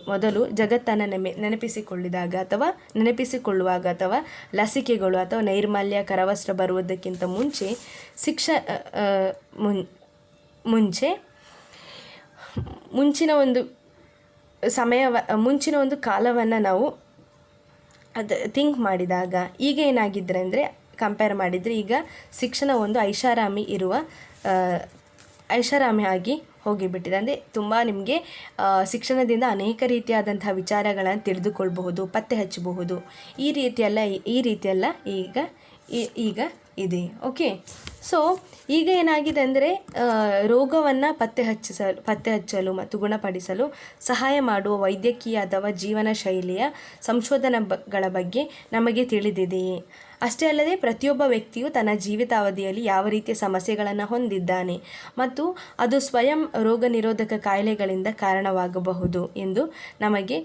S1: ಮೊದಲು ಜಗತ್ತನ್ನು ನೆನಪಿಸಿಕೊಳ್ಳುವಾಗ ಅಥವಾ ಲಸಿಕೆಗಳು ಅಥವಾ ನೈರ್ಮಲ್ಯ ಕರವಸ್ತ್ರ ಬರುವುದಕ್ಕಿಂತ ಮುಂಚಿನ ಒಂದು ಕಾಲವನ್ನು ನಾವು ಥಿಂಕ್ ಮಾಡಿದಾಗ ಈಗ ಏನಾಗಿದ್ರೆ ಅಂದರೆ ಕಂಪೇರ್ ಮಾಡಿದರೆ ಈಗ ಶಿಕ್ಷಣ ಒಂದು ಐಷಾರಾಮಿ ಆಗಿ ಹೋಗಿಬಿಟ್ಟಿದೆ. ಅಂದರೆ ತುಂಬ ನಿಮಗೆ ಶಿಕ್ಷಣದಿಂದ ಅನೇಕ ರೀತಿಯಾದಂತಹ ವಿಚಾರಗಳನ್ನು ತಿಳಿದುಕೊಳ್ಬಹುದು, ಪತ್ತೆ ಹಚ್ಚಬಹುದು. ಈ ರೀತಿಯೆಲ್ಲ ಈಗ ಇದೆ. ಓಕೆ, ಸೊ ಈಗ ಏನಾಗಿದೆ ಅಂದರೆ ರೋಗವನ್ನು ಪತ್ತೆ ಹಚ್ಚಲು ಮತ್ತು ಗುಣಪಡಿಸಲು ಸಹಾಯ ಮಾಡುವ ವೈದ್ಯಕೀಯ ಅಥವಾ ಜೀವನ ಶೈಲಿಯ ಸಂಶೋಧನೆಗಳ ಬಗ್ಗೆ ನಮಗೆ ತಿಳಿದಿದೆಯೇ? ಅಷ್ಟೇ ಅಲ್ಲದೆ ಪ್ರತಿಯೊಬ್ಬ ವ್ಯಕ್ತಿಯು ತನ್ನ ಜೀವಿತಾವಧಿಯಲ್ಲಿ ಯಾವ ರೀತಿಯ ಸಮಸ್ಯೆಗಳನ್ನು ಹೊಂದಿದ್ದಾನೆ ಮತ್ತು ಅದು ಸ್ವಯಂ ರೋಗ ನಿರೋಧಕ ಕಾಯಿಲೆಗಳಿಂದ ಕಾರಣವಾಗಬಹುದು ಎಂದು ನಮಗೆ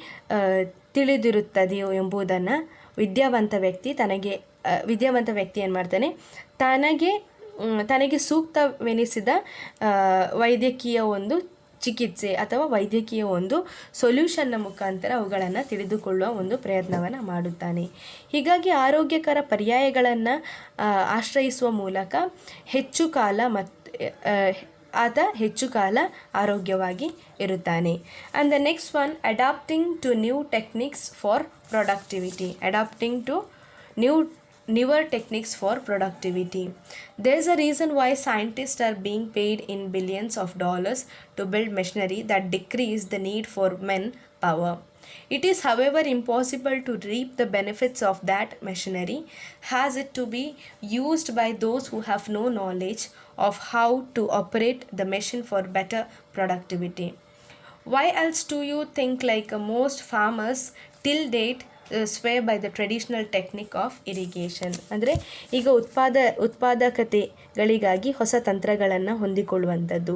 S1: ತಿಳಿದಿರುತ್ತದೆಯೋ ಎಂಬುದನ್ನು ವಿದ್ಯಾವಂತ ವ್ಯಕ್ತಿ ಏನು ಮಾಡ್ತಾನೆ, ತನಗೆ ಸೂಕ್ತವೆನಿಸಿದ ವೈದ್ಯಕೀಯ ಒಂದು ಚಿಕಿತ್ಸೆ ಅಥವಾ ವೈದ್ಯಕೀಯ ಒಂದು ಸೊಲ್ಯೂಷನ್ನ ಮುಖಾಂತರ ಅವುಗಳನ್ನು ತಿಳಿದುಕೊಳ್ಳುವ ಒಂದು ಪ್ರಯತ್ನವನ್ನು ಮಾಡುತ್ತಾನೆ. ಹೀಗಾಗಿ ಆರೋಗ್ಯಕರ ಪರ್ಯಾಯಗಳನ್ನು ಆಶ್ರಯಿಸುವ ಮೂಲಕ ಹೆಚ್ಚು ಕಾಲ ಆರೋಗ್ಯವಾಗಿ ಇರುತ್ತಾನೆ. And the next one, adapting to new techniques for productivity. Newer techniques for productivity. There's a reason why scientists are being paid in billions of dollars to build machinery that decrease the need for manpower. It is, however, impossible to reap the benefits of that machinery, has it to be used by those who have no knowledge of how to operate the machine for better productivity. Why else do you think most farmers till date swear by the traditional technique of irrigation? ಅಂದರೆ ಈಗ ಉತ್ಪಾದಕತೆಗಳಿಗಾಗಿ ಹೊಸ ತಂತ್ರಗಳನ್ನು ಹೊಂದಿಕೊಳ್ಳುವಂಥದ್ದು,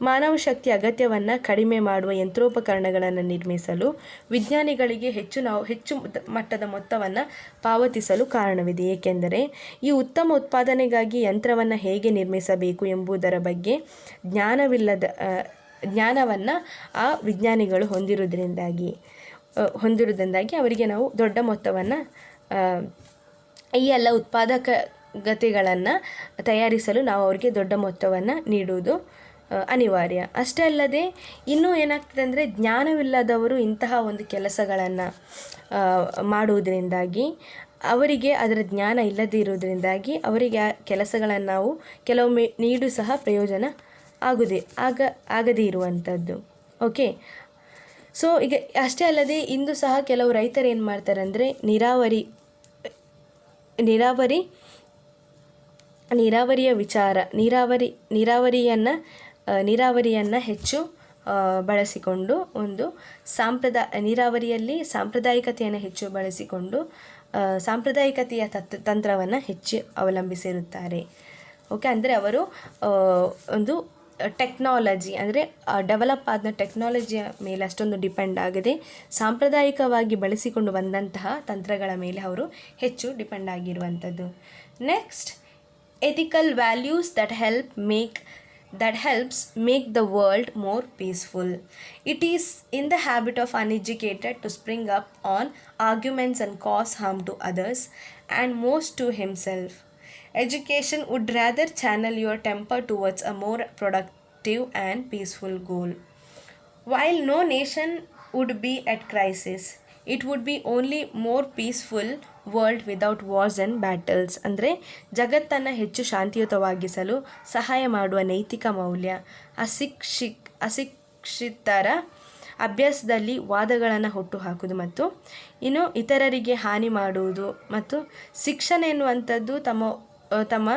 S1: ಮಾನವ ಶಕ್ತಿ ಅಗತ್ಯವನ್ನು ಕಡಿಮೆ ಮಾಡುವ ಯಂತ್ರೋಪಕರಣಗಳನ್ನು ನಿರ್ಮಿಸಲು ವಿಜ್ಞಾನಿಗಳಿಗೆ ಹೆಚ್ಚು ಮಟ್ಟದ ಮೊತ್ತವನ್ನು ಪಾವತಿಸಲು ಕಾರಣವಿದೆ. ಏಕೆಂದರೆ ಈ ಉತ್ತಮ ಉತ್ಪಾದನೆಗಾಗಿ ಯಂತ್ರವನ್ನು ಹೇಗೆ ನಿರ್ಮಿಸಬೇಕು ಎಂಬುದರ ಬಗ್ಗೆ ಜ್ಞಾನವನ್ನು ಆ ವಿಜ್ಞಾನಿಗಳು ಹೊಂದಿರುವುದರಿಂದಾಗಿ. ಹೊಂದಿರುವುದರಿಂದಾಗಿ ಅವರಿಗೆ ನಾವು ದೊಡ್ಡ ಮೊತ್ತವನ್ನು ಈ ಎಲ್ಲ ಉತ್ಪಾದಕತೆಗಳನ್ನು ತಯಾರಿಸಲು ನಾವು ಅವರಿಗೆ ದೊಡ್ಡ ಮೊತ್ತವನ್ನು ನೀಡುವುದು ಅನಿವಾರ್ಯ. ಅಷ್ಟೇ ಅಲ್ಲದೆ ಇನ್ನೂ ಏನಾಗ್ತದೆ ಅಂದರೆ ಜ್ಞಾನವಿಲ್ಲದವರು ಇಂತಹ ಒಂದು ಕೆಲಸಗಳನ್ನು ಮಾಡುವುದರಿಂದಾಗಿ ಅವರಿಗೆ ಅದರ ಜ್ಞಾನ ಇಲ್ಲದೇ ಇರುವುದರಿಂದಾಗಿ ಅವರಿಗೆ ಆ ಕೆಲಸಗಳನ್ನು ನಾವು ಕೆಲವೊಮ್ಮೆ ನೀಡು ಸಹ ಪ್ರಯೋಜನ ಆಗದೇ ಇರುವಂಥದ್ದು. ಓಕೆ, ಸೊ ಈಗ ಅಷ್ಟೇ ಅಲ್ಲದೆ ಇಂದು ಸಹ ಕೆಲವು ರೈತರು ಏನು ಮಾಡ್ತಾರೆ ಅಂದರೆ ನೀರಾವರಿಯನ್ನು ಹೆಚ್ಚು ಬಳಸಿಕೊಂಡು ಒಂದು ನೀರಾವರಿಯಲ್ಲಿ ಸಾಂಪ್ರದಾಯಿಕತೆಯನ್ನು ಹೆಚ್ಚು ಬಳಸಿಕೊಂಡು ಸಾಂಪ್ರದಾಯಿಕತೆಯ ತಂತ್ರವನ್ನು ಹೆಚ್ಚು ಅವಲಂಬಿಸಿರುತ್ತಾರೆ. ಓಕೆ, ಅಂದರೆ ಅವರು ಒಂದು ಟೆಕ್ನಾಲಜಿ ಅಂದರೆ ಡೆವಲಪ್ ಆದ ಟೆಕ್ನಾಲಜಿಯ ಮೇಲೆ ಅಷ್ಟೊಂದು ಡಿಪೆಂಡ್ ಆಗದೆ ಸಾಂಪ್ರದಾಯಿಕವಾಗಿ ಬಳಸಿಕೊಂಡು ಬಂದಂತಹ ತಂತ್ರಗಳ ಮೇಲೆ ಅವರು ಹೆಚ್ಚು ಡಿಪೆಂಡ್ ಆಗಿರುವಂಥದ್ದು. Next, ethical values that helps make the world more peaceful. It is in the habit of uneducated to spring up on arguments and cause harm to others and most to himself. Education would rather channel your temper towards a more productive and peaceful goal. While no nation would be at crisis, it would be only more peaceful world without wars and battles. ಅಂದರೆ ಜಗತ್ತನ್ನು ಹೆಚ್ಚು ಶಾಂತಿಯುತವಾಗಿಸಲು ಸಹಾಯ ಮಾಡುವ ನೈತಿಕ ಮೌಲ್ಯ, ಅಶಿಕ್ಷಿತರ ಅಭ್ಯಾಸದಲ್ಲಿ ವಾದಗಳನ್ನು ಹುಟ್ಟುಹಾಕುವುದು ಮತ್ತು ಇನ್ನು ಇತರರಿಗೆ ಹಾನಿ ಮಾಡುವುದು ಮತ್ತು ಶಿಕ್ಷಣ ಎನ್ನುವಂಥದ್ದು ತಮ್ಮ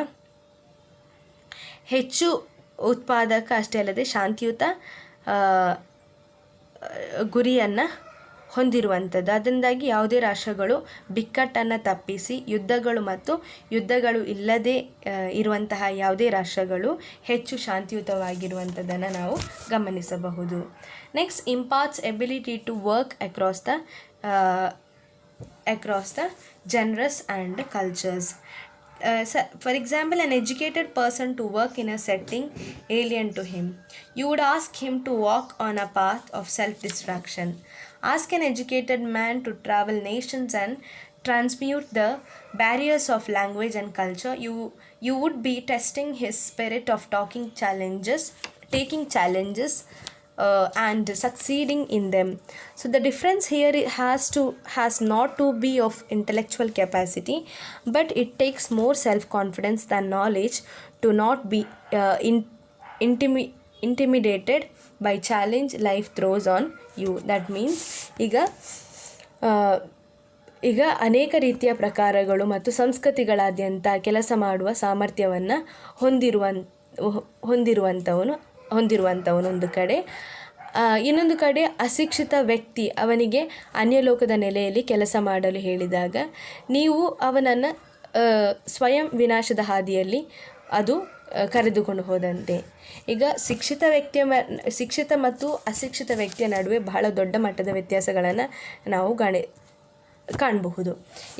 S1: ಹೆಚ್ಚು ಉತ್ಪಾದಕ ಅಷ್ಟೇ ಅಲ್ಲದೆ ಶಾಂತಿಯುತ ಗುರಿಯನ್ನು ಹೊಂದಿರುವಂಥದ್ದು. ಅದರಿಂದಾಗಿ ಯಾವುದೇ ರಾಷ್ಟ್ರಗಳು ಬಿಕ್ಕಟ್ಟನ್ನು ತಪ್ಪಿಸಿ ಯುದ್ಧಗಳು ಇಲ್ಲದೆ ಇರುವಂತಹ ಯಾವುದೇ ರಾಷ್ಟ್ರಗಳು ಹೆಚ್ಚು ಶಾಂತಿಯುತವಾಗಿರುವಂಥದ್ದನ್ನು ನಾವು ಗಮನಿಸಬಹುದು. Next, imparts ability to work across the genres and cultures. For example, an educated person to work in a setting alien to him. You would ask him to walk on a path of self-destruction. Ask an educated man to travel nations and transmute the barriers of language and culture. You would be testing his spirit of taking challenges and succeeding in them. So the difference here has not to be of intellectual capacity, but it takes more self-confidence than knowledge to not be intimidated by challenge life throws on you. That means ಈಗ ಅನೇಕ ರೀತಿಯ ಪ್ರಕಾರಗಳು ಮತ್ತು ಸಂಸ್ಕೃತಿಗಳಾದ್ಯಂತ ಕೆಲಸ ಮಾಡುವ ಸಾಮರ್ಥ್ಯವನ್ನು ಹೊಂದಿರುವಂಥವನು ಒಂದು ಕಡೆ, ಇನ್ನೊಂದು ಕಡೆ ಅಶಿಕ್ಷಿತ ವ್ಯಕ್ತಿ ಅವನಿಗೆ ಅನ್ಯಲೋಕದ ನೆಲೆಯಲ್ಲಿ ಕೆಲಸ ಮಾಡಲು ಹೇಳಿದಾಗ ನೀವು ಅವನನ್ನು ಸ್ವಯಂ ವಿನಾಶದ ಹಾದಿಯಲ್ಲಿ ಅದು ಕರೆದುಕೊಂಡು ಹೋದಂತೆ. ಈಗ ಶಿಕ್ಷಿತ ಮತ್ತು ಅಶಿಕ್ಷಿತ ವ್ಯಕ್ತಿಯ ನಡುವೆ ಬಹಳ ದೊಡ್ಡ ಮಟ್ಟದ ವ್ಯತ್ಯಾಸಗಳನ್ನು ನಾವು ಕಾಣಬಹುದು.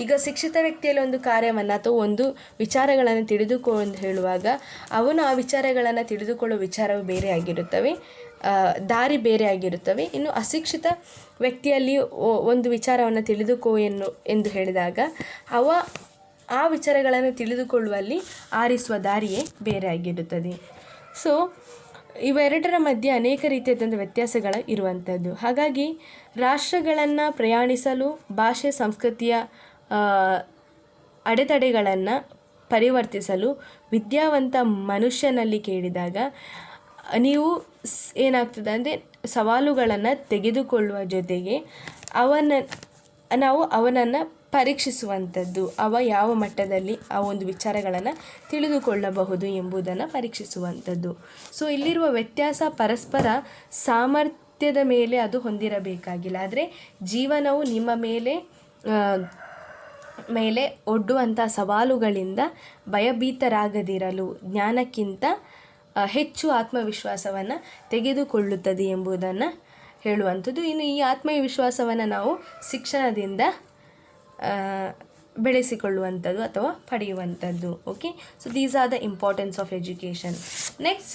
S1: ಈಗ ಶಿಕ್ಷಿತ ವ್ಯಕ್ತಿಯಲ್ಲಿ ಒಂದು ಕಾರ್ಯವನ್ನು ಅಥವಾ ಒಂದು ವಿಚಾರಗಳನ್ನು ತಿಳಿದುಕೊಂಡು ಹೇಳುವಾಗ ಅವನು ಆ ವಿಚಾರಗಳನ್ನು ತಿಳಿದುಕೊಳ್ಳುವ ವಿಚಾರವು ಬೇರೆ ಆಗಿರುತ್ತವೆ, ದಾರಿ ಬೇರೆ ಆಗಿರುತ್ತವೆ. ಇನ್ನು ಅಶಿಕ್ಷಿತ ವ್ಯಕ್ತಿಯಲ್ಲಿ ಒಂದು ವಿಚಾರವನ್ನು ಎಂದು ಹೇಳಿದಾಗ ಆ ವಿಚಾರಗಳನ್ನು ತಿಳಿದುಕೊಳ್ಳುವಲ್ಲಿ ಆರಿಸುವ ದಾರಿಯೇ ಬೇರೆ ಆಗಿರುತ್ತದೆ. ಸೊ ಇವೆರಡರ ಮಧ್ಯೆ ಅನೇಕ ರೀತಿಯಾದಂಥ ವ್ಯತ್ಯಾಸಗಳು ಇರುವಂಥದ್ದು. ಹಾಗಾಗಿ ರಾಷ್ಟ್ರಗಳನ್ನು ಪ್ರಯಾಣಿಸಲು ಭಾಷೆ ಸಂಸ್ಕೃತಿಯ ಅಡೆತಡೆಗಳನ್ನು ಪರಿವರ್ತಿಸಲು ವಿದ್ಯಾವಂತ ಮನುಷ್ಯನಲ್ಲಿ ಕೇಳಿದಾಗ ನೀವು ಏನಾಗ್ತದೆ ಅಂದರೆ ಸವಾಲುಗಳನ್ನು ತೆಗೆದುಕೊಳ್ಳುವ ಜೊತೆಗೆ ಅವನನ್ನು ಪರೀಕ್ಷಿಸುವಂಥದ್ದು, ಯಾವ ಮಟ್ಟದಲ್ಲಿ ಆ ಒಂದು ವಿಚಾರಗಳನ್ನು ತಿಳಿದುಕೊಳ್ಳಬಹುದು ಎಂಬುದನ್ನು ಪರೀಕ್ಷಿಸುವಂಥದ್ದು. ಸೊ ಇಲ್ಲಿರುವ ವ್ಯತ್ಯಾಸ ಪರಸ್ಪರ ಸಾಮರ್ಥ್ಯದ ಮೇಲೆ ಅದು ಹೊಂದಿರಬೇಕಾಗಿಲ್ಲ, ಆದರೆ ಜೀವನವು ನಿಮ್ಮ ಮೇಲೆ ಒಡ್ಡುವಂಥ ಸವಾಲುಗಳಿಂದ ಭಯಭೀತರಾಗದಿರಲು ಜ್ಞಾನಕ್ಕಿಂತ ಹೆಚ್ಚು ಆತ್ಮವಿಶ್ವಾಸವನ್ನು ತೆಗೆದುಕೊಳ್ಳುತ್ತದೆ ಎಂಬುದನ್ನು ಹೇಳುವಂಥದ್ದು. ಇನ್ನು ಈ ಆತ್ಮವಿಶ್ವಾಸವನ್ನು ನಾವು ಶಿಕ್ಷಣದಿಂದ ಬೆಳೆಸಿಕೊಳ್ಳುವಂಥದ್ದು ಅಥವಾ ಪಡೆಯುವಂಥದ್ದು. Okay, so these are the importance of education. Next,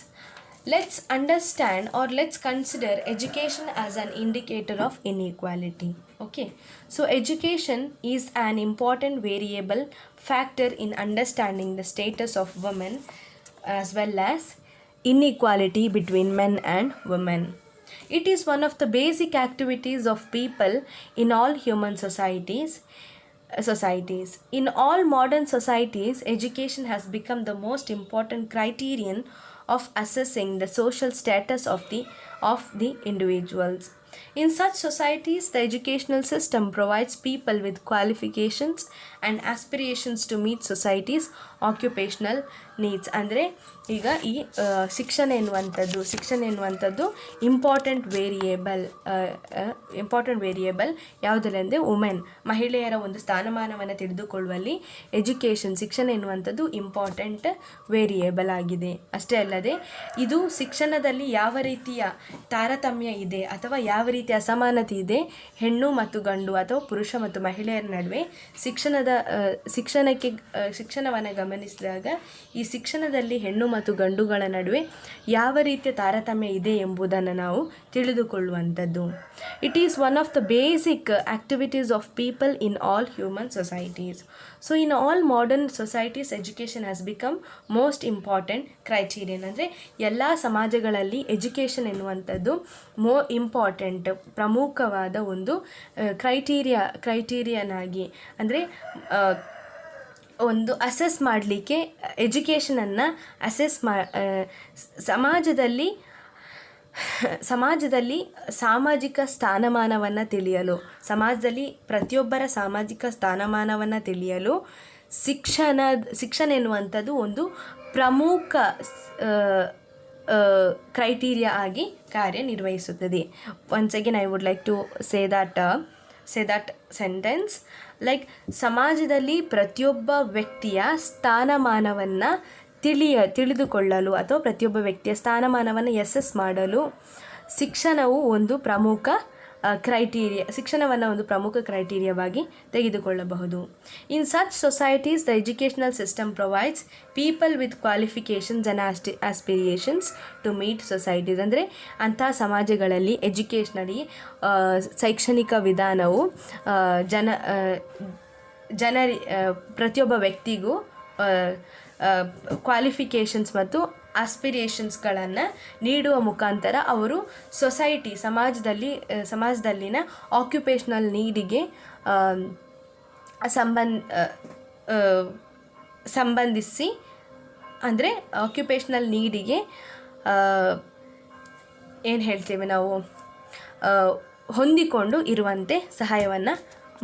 S1: let's understand or let's consider education as an indicator of inequality. Okay, so education is an important variable factor in understanding the status of women as well as inequality between men and women. It is one of the basic activities of people in all human societies. In all modern societies, education has become the most important criterion of assessing the social status of the individuals. In such societies, the educational system provides people with qualifications and aspirations to meet society's occupational needs. ಅಂದರೆ ಈಗ ಈ ಶಿಕ್ಷಣ ಎನ್ನುವಂಥದ್ದು important variable ಯಾವುದರಲ್ಲಿ ಅಂದರೆ ಮಹಿಳೆಯರ ಒಂದು ಸ್ಥಾನಮಾನವನ್ನು ತಿಳಿದುಕೊಳ್ಳುವಲ್ಲಿ ಶಿಕ್ಷಣ ಎನ್ನುವಂಥದ್ದು ಇಂಪಾರ್ಟೆಂಟ್ ವೇರಿಯೇಬಲ್ ಆಗಿದೆ. ಅಷ್ಟೇ ಅಲ್ಲದೆ ಇದು ಶಿಕ್ಷಣದಲ್ಲಿ ಯಾವ ರೀತಿಯ ತಾರತಮ್ಯ ಇದೆ ಅಥವಾ ಯಾವ ರೀತಿಯ ಅಸಮಾನತೆ ಇದೆ ಹೆಣ್ಣು ಮತ್ತು ಗಂಡು ಅಥವಾ ಪುರುಷ ಮತ್ತು ಮಹಿಳೆಯರ ನಡುವೆ ಶಿಕ್ಷಣವನ್ನು ಗಮನಿಸಿದಾಗ ಈ ಶಿಕ್ಷಣದಲ್ಲಿ ಹೆಣ್ಣು ಮತ್ತು ಗಂಡುಗಳ ನಡುವೆ ಯಾವ ರೀತಿಯ ತಾರತಮ್ಯ ಇದೆ ಎಂಬುದನ್ನು ನಾವು ತಿಳಿದುಕೊಳ್ಳುವಂಥದ್ದು. It is one of the basic activities of people in all human societies. So in all modern societies education has become most important criterion. ಅಂದರೆ ಎಲ್ಲ ಸಮಾಜಗಳಲ್ಲಿ ಎಜುಕೇಷನ್ ಎನ್ನುವಂಥದ್ದು ಇಂಪಾರ್ಟೆಂಟ್ ಪ್ರಮುಖವಾದ ಒಂದು ಕ್ರೈಟೀರಿಯನ್ ಆಗಿ ಅಂದರೆ ಒಂದು ಅಸೆಸ್ ಮಾಡಲಿಕ್ಕೆ ಎಜುಕೇಷನನ್ನು ಸಮಾಜದಲ್ಲಿ ಸಾಮಾಜಿಕ ಸ್ಥಾನಮಾನವನ್ನು ತಿಳಿಯಲು, ಸಮಾಜದಲ್ಲಿ ಪ್ರತಿಯೊಬ್ಬರ ಸಾಮಾಜಿಕ ಸ್ಥಾನಮಾನವನ್ನು ತಿಳಿಯಲು ಶಿಕ್ಷಣ ಎನ್ನುವಂಥದ್ದು ಒಂದು ಪ್ರಮುಖ ಕ್ರೈಟೀರಿಯಾ ಆಗಿ ಕಾರ್ಯನಿರ್ವಹಿಸುತ್ತದೆ. Once again I would like to say that sentence like ಸಮಾಜದಲ್ಲಿ ಪ್ರತಿಯೊಬ್ಬ ವ್ಯಕ್ತಿಯ ಸ್ಥಾನಮಾನವನ್ನು ತಿಳಿದುಕೊಳ್ಳಲು ಅಥವಾ ಪ್ರತಿಯೊಬ್ಬ ವ್ಯಕ್ತಿಯ ಸ್ಥಾನಮಾನವನ್ನು ಅಸೆಸ್ ಮಾಡಲು ಶಿಕ್ಷಣವನ್ನು ಒಂದು ಪ್ರಮುಖ ಕ್ರೈಟೀರಿಯಾವಾಗಿ ತೆಗೆದುಕೊಳ್ಳಬಹುದು. In such societies the educational system provides people with qualifications and aspirations to meet societies. ಅಂದರೆ ಅಂತಹ ಸಮಾಜಗಳಲ್ಲಿ ಶೈಕ್ಷಣಿಕ ವಿಧಾನವು ಪ್ರತಿಯೊಬ್ಬ ವ್ಯಕ್ತಿಗೂ ಕ್ವಾಲಿಫಿಕೇಷನ್ಸ್ ಮತ್ತು ಆಸ್ಪಿರೇಷನ್ಸ್ಗಳನ್ನು ನೀಡುವ ಮುಖಾಂತರ ಅವರು ಸಮಾಜದಲ್ಲಿನ ಆಕ್ಯುಪೇಷನಲ್ ನೀಡಿಗೆ ಸಂಬಂಧಿಸಿ ಅಂದರೆ ಆಕ್ಯುಪೇಷನಲ್ ನೀಡಿಗೆ ಏನು ಹೇಳ್ತೇವೆ ನಾವು ಹೊಂದಿಕೊಂಡು ಇರುವಂತೆ ಸಹಾಯವನ್ನು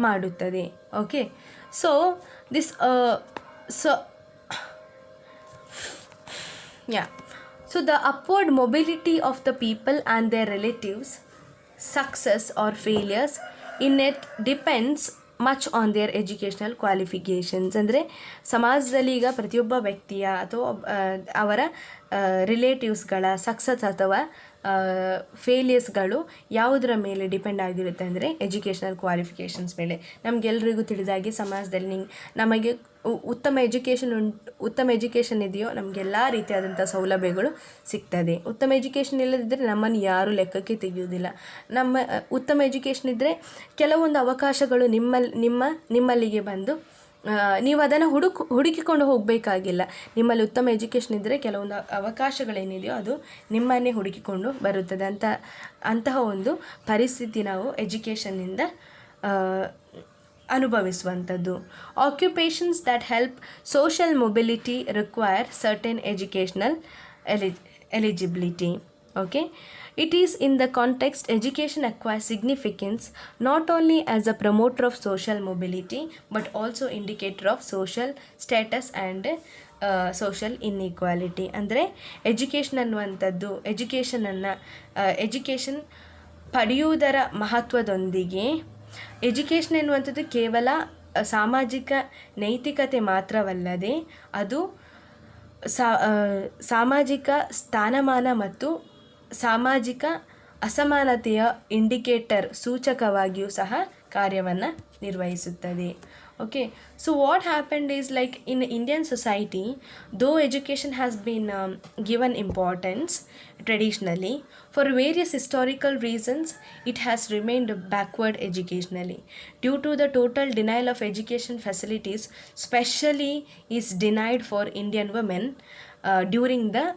S1: ಮಾಡುತ್ತದೆ. Okay, so the upward mobility of the people and their relatives, success or failures in it depends much on their educational qualifications. ಅಂದರೆ ಸಮಾಜದಲ್ಲಿ ಈಗ ಪ್ರತಿಯೊಬ್ಬ ವ್ಯಕ್ತಿಯ ಅಥವಾ ಅವರ ರಿಲೇಟಿವ್ಸ್ಗಳ ಸಕ್ಸಸ್ ಅಥವಾ ಫೇಲಿಯರ್ಸ್ಗಳು ಯಾವುದರ ಮೇಲೆ ಡಿಪೆಂಡ್ ಆಗಿರುತ್ತೆ ಅಂದರೆ ಎಜುಕೇಷನಲ್ ಕ್ವಾಲಿಫಿಕೇಷನ್ಸ್ ಮೇಲೆ. ನಮಗೆಲ್ಲರಿಗೂ ತಿಳಿದಾಗಿ ಸಮಾಜದಲ್ಲಿ ನಮಗೆ ಉತ್ತಮ ಎಜುಕೇಷನ್ ಇದೆಯೋ ನಮಗೆಲ್ಲ ರೀತಿಯಾದಂಥ ಸೌಲಭ್ಯಗಳು ಸಿಗ್ತದೆ. ಉತ್ತಮ ಎಜುಕೇಷನ್ ಇಲ್ಲದಿದ್ದರೆ ನಮ್ಮನ್ನು ಯಾರೂ ಲೆಕ್ಕಕ್ಕೆ ತೆಗೆಯುವುದಿಲ್ಲ. ಉತ್ತಮ ಎಜುಕೇಷನ್ ಇದ್ದರೆ ಕೆಲವೊಂದು ಅವಕಾಶಗಳು ನಿಮ್ಮಲ್ಲಿಗೆ ಬಂದು ನೀವು ಅದನ್ನು ಹುಡುಕಿಕೊಂಡು ಹೋಗಬೇಕಾಗಿಲ್ಲ. ನಿಮ್ಮಲ್ಲಿ ಉತ್ತಮ ಎಜುಕೇಷನ್ ಇದ್ದರೆ ಕೆಲವೊಂದು ಅವಕಾಶಗಳೇನಿದೆಯೋ ಅದು ನಿಮ್ಮನ್ನೇ ಹುಡುಕಿಕೊಂಡು ಬರುತ್ತದೆ. ಅಂತಹ ಒಂದು ಪರಿಸ್ಥಿತಿ ನಾವು ಎಜುಕೇಷನ್ನಿಂದ ಅನುಭವಿಸುವಂಥದ್ದು. Occupations that help social mobility require certain educational eligibility. Okay, it is in the context education acquires significance not only as a promoter of social mobility but also indicator of social status and social inequality. ಅಂದರೆ education ಅನ್ನುವಂಥದ್ದು education ಪಡೆಯುವುದರ ಮಹತ್ವದೊಂದಿಗೆ education ಎನ್ನುವಂಥದ್ದು ಕೇವಲ ಸಾಮಾಜಿಕ ನೈತಿಕತೆ ಮಾತ್ರವಲ್ಲದೆ ಅದು ಸಾಮಾಜಿಕ ಸ್ಥಾನಮಾನ ಮತ್ತು ಸಾಮಾಜಿಕ ಅಸಮಾನತೆಯ ಇಂಡಿಕೇಟರ್ ಸೂಚಕವಾಗಿಯೂ ಸಹ ಕಾರ್ಯವನ್ನು ನಿರ್ವಹಿಸುತ್ತದೆ. Okay, so what happened is, like, in Indian society, though education has been given importance traditionally, for various historical reasons, it has remained backward educationally. Due to the total denial of education facilities, especially is denied for Indian women during the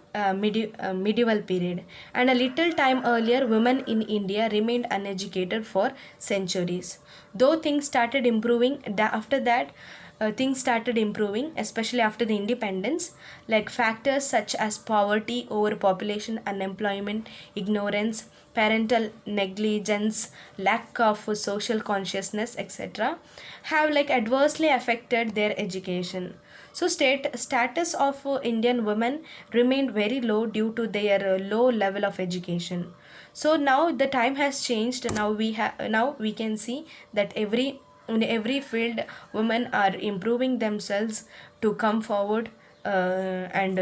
S1: medieval period. And a little time earlier, women in India remained uneducated for centuries. Though things started improving, after that, things started improving, especially after the independence, like factors such as poverty, overpopulation, unemployment, ignorance, parental negligence, lack of social consciousness, etc., have like adversely affected their education. So status of Indian women remained very low due to their low level of education. So now the time has changed. Now we can see that in every field women are improving themselves to come forward, and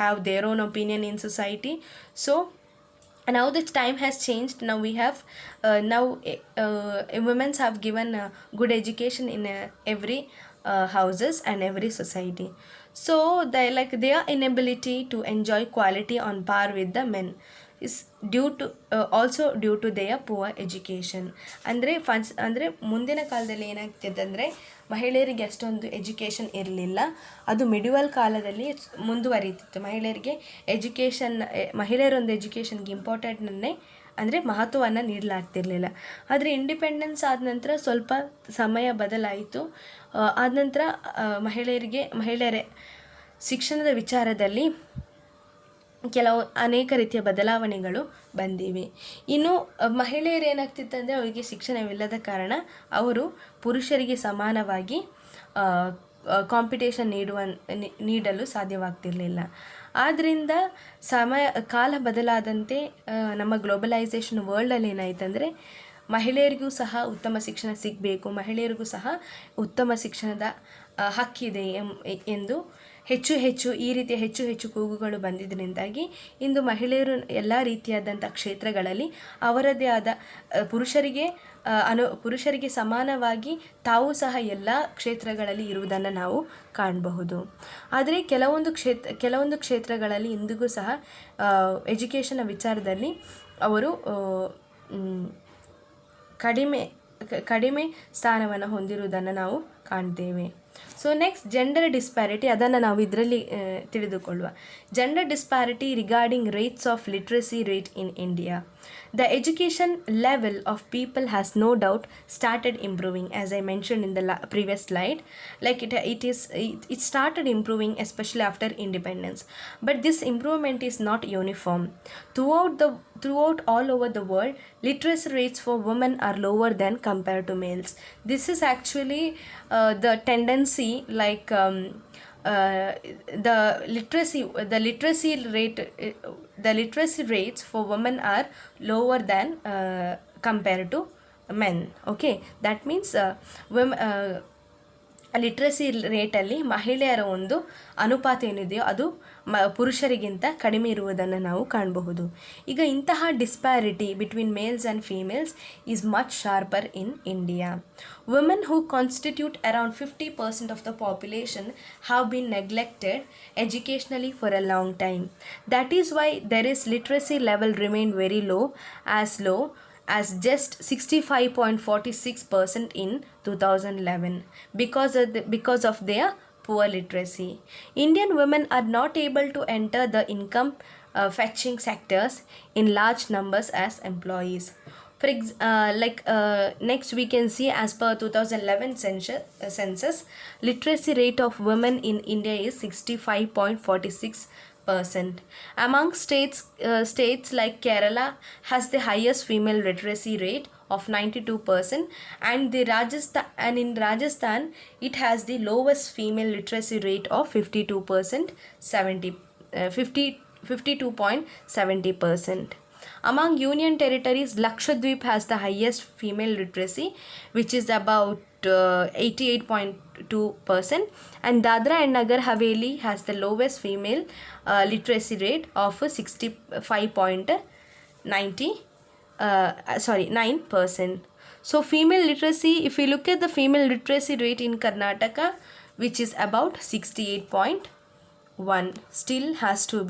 S1: have their own opinion in society. So now the time has changed. Now we have now women have given good education in every houses and every society. So their inability to enjoy quality on par with the men is due to also due to their poor education. ಅಂದರೆ ಮುಂದಿನ ಕಾಲದಲ್ಲಿ ಏನಾಗ್ತಿದೆ ಅಂದರೆ ಮಹಿಳೆಯರಿಗೆ ಅಷ್ಟೊಂದು education ಇರಲಿಲ್ಲ. ಅದು medieval ಕಾಲದಲ್ಲಿ ಮುಂದುವರಿತಿತ್ತು. ಮಹಿಳೆಯರೊಂದು ಎಜುಕೇಷನ್ಗೆ ಇಂಪಾರ್ಟೆಂಟನ್ನೇ ಅಂದರೆ ಮಹತ್ವವನ್ನು ನೀಡಲಾಗ್ತಿರ್ಲಿಲ್ಲ. ಆದರೆ ಇಂಡಿಪೆಂಡೆನ್ಸ್ ಆದ ನಂತರ ಸ್ವಲ್ಪ ಸಮಯ ಬದಲಾಯಿತು. ಆದ ನಂತರ ಮಹಿಳೆಯರೇ ಶಿಕ್ಷಣದ ವಿಚಾರದಲ್ಲಿ ಅನೇಕ ರೀತಿಯ ಬದಲಾವಣೆಗಳು ಬಂದಿವೆ. ಇನ್ನು ಮಹಿಳೆಯರು ಏನಾಗ್ತಿತ್ತಂದರೆ, ಅವರಿಗೆ ಶಿಕ್ಷಣವಿಲ್ಲದ ಕಾರಣ ಅವರು ಪುರುಷರಿಗೆ ಸಮಾನವಾಗಿ ಕಾಂಪಿಟೇಷನ್ ನೀಡಲು ಸಾಧ್ಯವಾಗ್ತಿರಲಿಲ್ಲ. ಆದ್ದರಿಂದ ಕಾಲ ಬದಲಾದಂತೆ ನಮ್ಮ ಗ್ಲೋಬಲೈಸೇಷನ್ ವರ್ಲ್ಡಲ್ಲಿ ಏನಾಯ್ತಂದರೆ, ಮಹಿಳೆಯರಿಗೂ ಸಹ ಉತ್ತಮ ಶಿಕ್ಷಣ ಸಿಗಬೇಕು, ಮಹಿಳೆಯರಿಗೂ ಸಹ ಉತ್ತಮ ಶಿಕ್ಷಣದ ಹಕ್ಕಿದೆ ಎಂದು ಈ ರೀತಿಯ ಹೆಚ್ಚು ಕೂಗುಗಳು ಬಂದಿದ್ದರಿಂದಾಗಿ ಇಂದು ಮಹಿಳೆಯರು ಎಲ್ಲ ರೀತಿಯಾದಂಥ ಕ್ಷೇತ್ರಗಳಲ್ಲಿ ಅವರದೇ ಆದ ಪುರುಷರಿಗೆ ಸಮಾನವಾಗಿ ತಾವು ಸಹ ಎಲ್ಲ ಕ್ಷೇತ್ರಗಳಲ್ಲಿ ಇರುವುದನ್ನು ನಾವು ಕಾಣಬಹುದು. ಆದರೆ ಕೆಲವೊಂದು ಕ್ಷೇತ್ರಗಳಲ್ಲಿ ಇಂದಿಗೂ ಸಹ ಎಜುಕೇಷನ್ನ ವಿಚಾರದಲ್ಲಿ ಅವರು ಕಡಿಮೆ ಸ್ಥಾನವನ್ನು ಹೊಂದಿರುವುದನ್ನು ನಾವು ಕಾಣ್ತೇವೆ. ಸೊ ನೆಕ್ಸ್ಟ್, ಜೆಂಡರ್ ಡಿಸ್ಪ್ಯಾರಿಟಿ, ಅದನ್ನು ನಾವು ಇದರಲ್ಲಿ ತಿಳಿದುಕೊಳ್ಳುವ. Gender disparity regarding rates of literacy rate in India. The education level of people has no doubt started improving, as I mentioned in the previous slide. Like it started improving, especially after independence. But this improvement is not uniform. Throughout all over the world, literacy rates for women are lower than compared to males. This is actually the tendency, like the literacy rates for women are lower than compared to men. Okay, that means women literacy ರೇಟಲ್ಲಿ ಮಹಿಳೆಯರ ಒಂದು ಅನುಪಾತ ಏನಿದೆಯೋ ಅದು ಪುರುಷರಿಗಿಂತ ಕಡಿಮೆ ಇರುವುದನ್ನು ನಾವು ಕಾಣಬಹುದು. ಈಗ ಇಂತಹ disparity between males and females is much sharper in India. Women who constitute around 50% of the population have been neglected educationally for a long time. That is why there is literacy level remain very low as just 65.46% in 2011 because of their poor literacy. Indian women are not able to enter the income fetching sectors in large numbers as employees. Next we can see, as per 2011 census, literacy rate of women in India is 65.46%. Among states like Kerala has the highest female literacy rate of 92%, and in Rajasthan it has the lowest female literacy rate of 52.70%. Among union territories, Lakshadweep has the highest female literacy, which is about 88.2%, and Dadra and Nagar Haveli has the lowest female literacy rate of 65.9%. So female literacy, if we look at the female literacy rate in Karnataka, which is about 68.1, still has to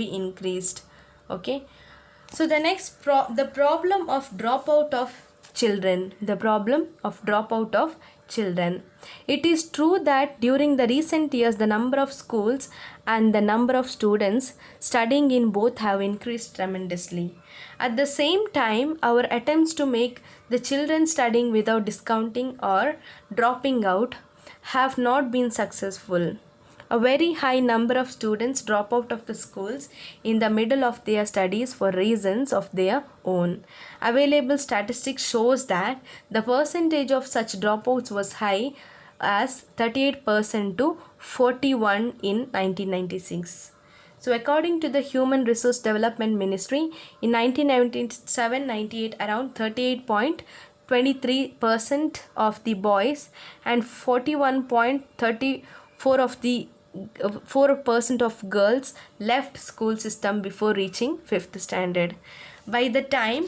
S1: be increased. Okay. So the next the problem of dropout of children. The problem of dropout of children. It is true that during the recent years, the number of schools and the number of students studying in both have increased tremendously. At the same time, our attempts to make the children studying without discounting or dropping out have not been successful. A very high number of students drop out of the schools in the middle of their studies for reasons of their own. Available statistics shows that the percentage of such dropouts was high as 38% to 41 in 1996. So according to the Human Resource Development Ministry, in 1997-98, around 38.23% of the boys and 41.34 of the 4% of girls left school system before reaching 5th standard. By the time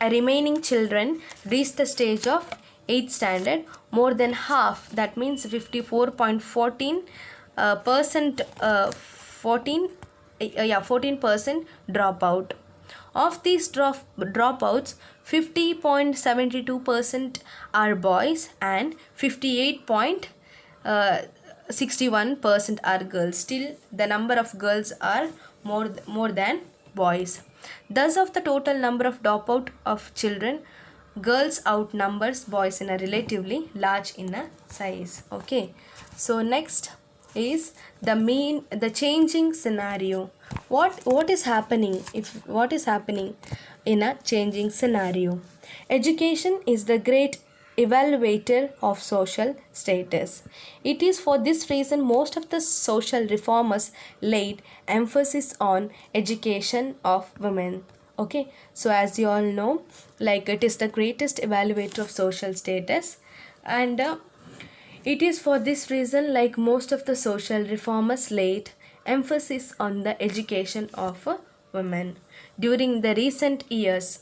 S1: remaining children reach the stage of 8th standard, more than half, that means 54.14% 14% drop out. Of these dropouts, 50.72% are boys and 58.61% are girls. Still, the number of girls are more than boys. Thus, of the total number of dropout of children, girls outnumbers boys in a relatively large in a size. Okay. So next is the changing scenario. What is happening in a changing scenario? Education is the great evaluator of social status. It is for this reason most of the social reformers laid emphasis on education of women. Okay, so as you all know, like it is the greatest evaluator of social status, and it is for this reason, like most of the social reformers laid emphasis on the education of women. During the recent years,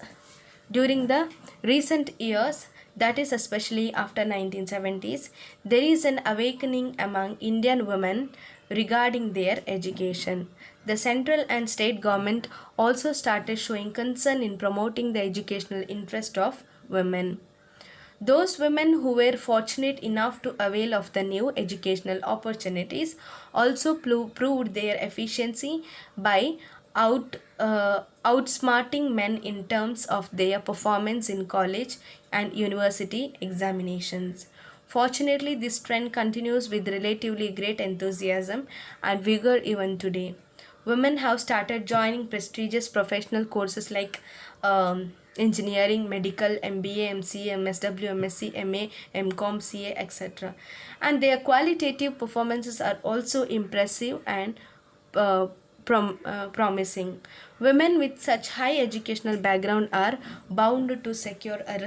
S1: that is especially after 1970s, there is an awakening among Indian women regarding their education. The central and state government also started showing concern in promoting the educational interest of women. Those women who were fortunate enough to avail of the new educational opportunities also proved their efficiency by outsmarting men in terms of their performance in college and university examinations. Fortunately, this trend continues with relatively great enthusiasm and vigor even today. Women have started joining prestigious professional courses like engineering, medical, MBA, MCA, MSW, MSc, MA, MCom, CA, etc. And their qualitative performances are also impressive and promising. Women with such high educational background are bound to secure a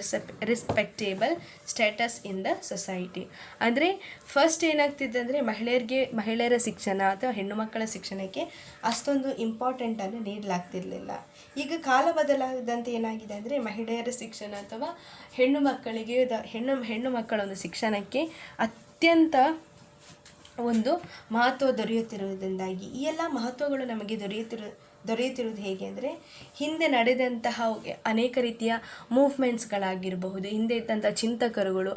S1: respectable status in the society. ಅಂದರೆ first ಏನಾಗ್ತಿದೆ ಅಂದರೆ ಮಹಿಳೆಯರ ಶಿಕ್ಷಣ ಅಥವಾ ಹೆಣ್ಣು ಮಕ್ಕಳ ಶಿಕ್ಷಣಕ್ಕೆ ಅಷ್ಟೊಂದು ಇಂಪಾರ್ಟೆಂಟನ್ನು ನೀಡಲಾಗ್ತಿರಲಿಲ್ಲ. ಈಗ ಕಾಲ ಬದಲಾದಂತೆ ಏನಾಗಿದೆ ಅಂದರೆ ಮಹಿಳೆಯರ ಶಿಕ್ಷಣ ಅಥವಾ ಹೆಣ್ಣು ಮಕ್ಕಳಿಗೆ ಹೆಣ್ಣು ಮಕ್ಕಳ ಒಂದು ಶಿಕ್ಷಣಕ್ಕೆ ಅತ್ಯಂತ ಒಂದು ಮಹತ್ವ ದೊರೆಯುತ್ತಿರುವುದರಿಂದಾಗಿ ಈ ಎಲ್ಲ ಮಹತ್ವಗಳು ನಮಗೆ ದೊರೆಯುತ್ತಿರುವುದು ಹೇಗೆ ಅಂದರೆ ಹಿಂದೆ ನಡೆದಂತಹ ಅನೇಕ ರೀತಿಯ ಮೂವ್ಮೆಂಟ್ಸ್ಗಳಾಗಿರಬಹುದು, ಹಿಂದೆ ಇದ್ದಂಥ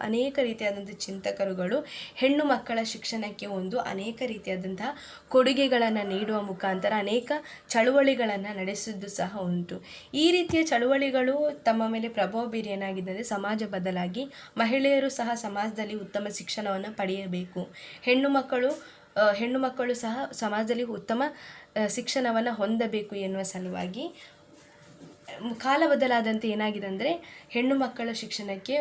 S1: ಅನೇಕ ರೀತಿಯಾದಂಥ ಚಿಂತಕರುಗಳು ಹೆಣ್ಣು ಮಕ್ಕಳ ಶಿಕ್ಷಣಕ್ಕೆ ಅನೇಕ ರೀತಿಯಾದಂತಹ ಕೊಡುಗೆಗಳನ್ನು ನೀಡುವ ಮುಖಾಂತರ ಅನೇಕ ಚಳುವಳಿಗಳನ್ನು ನಡೆಸಿದ್ದು ಸಹ ಉಂಟು. ಈ ರೀತಿಯ ಚಳುವಳಿಗಳು ತಮ್ಮ ಮೇಲೆ ಪ್ರಭಾವ ಬೀರಿ ಏನಾಗಿದೆ ಅಂದರೆ ಸಮಾಜ ಬದಲಾಗಿ ಮಹಿಳೆಯರು ಸಹ ಸಮಾಜದಲ್ಲಿ ಉತ್ತಮ ಶಿಕ್ಷಣವನ್ನು ಪಡೆಯಬೇಕು, ಹೆಣ್ಣು ಮಕ್ಕಳು ಸಹ ಸಮಾಜದಲ್ಲಿ ಉತ್ತಮ ಶಿಕ್ಷಣವನ್ನು ಹೊಂದಬೇಕು ಎನ್ನುವ ಸಲುವಾಗಿ ಕಾಲ ಬದಲಾದಂತೆ ಏನಾಗಿದೆ ಅಂದರೆ ಹೆಣ್ಣು ಮಕ್ಕಳ ಶಿಕ್ಷಣಕ್ಕೆ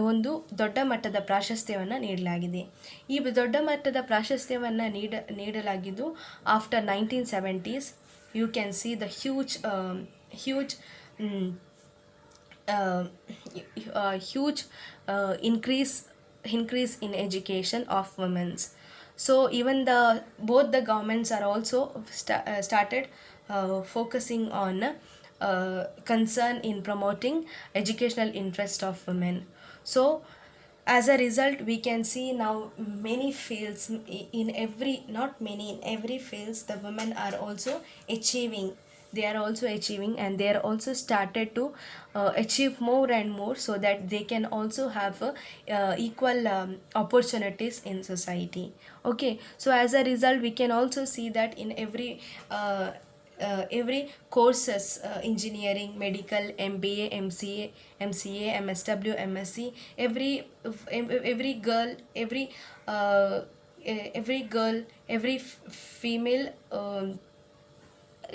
S1: ಒಂದು ದೊಡ್ಡ ಮಟ್ಟದ ಪ್ರಾಶಸ್ತ್ಯವನ್ನು ನೀಡಲಾಗಿದೆ. ಈ ದೊಡ್ಡ ಮಟ್ಟದ ಪ್ರಾಶಸ್ತ್ಯವನ್ನು ನೀಡಲಾಗಿದ್ದು after 1970s. You can see the huge increase in education of women's. So even both the governments are also started focusing on concern in promoting educational interest of women. So as a result, we can see now many fields in every, not many, in every fields the women are also achieving. They are also achieving, and they are also started to achieve more and more, so that they can also have equal opportunities in society. Okay, so as a result, we can also see that in every courses, engineering, medical, MBA, MCA, MSW, MSc, every girl, every girl, every female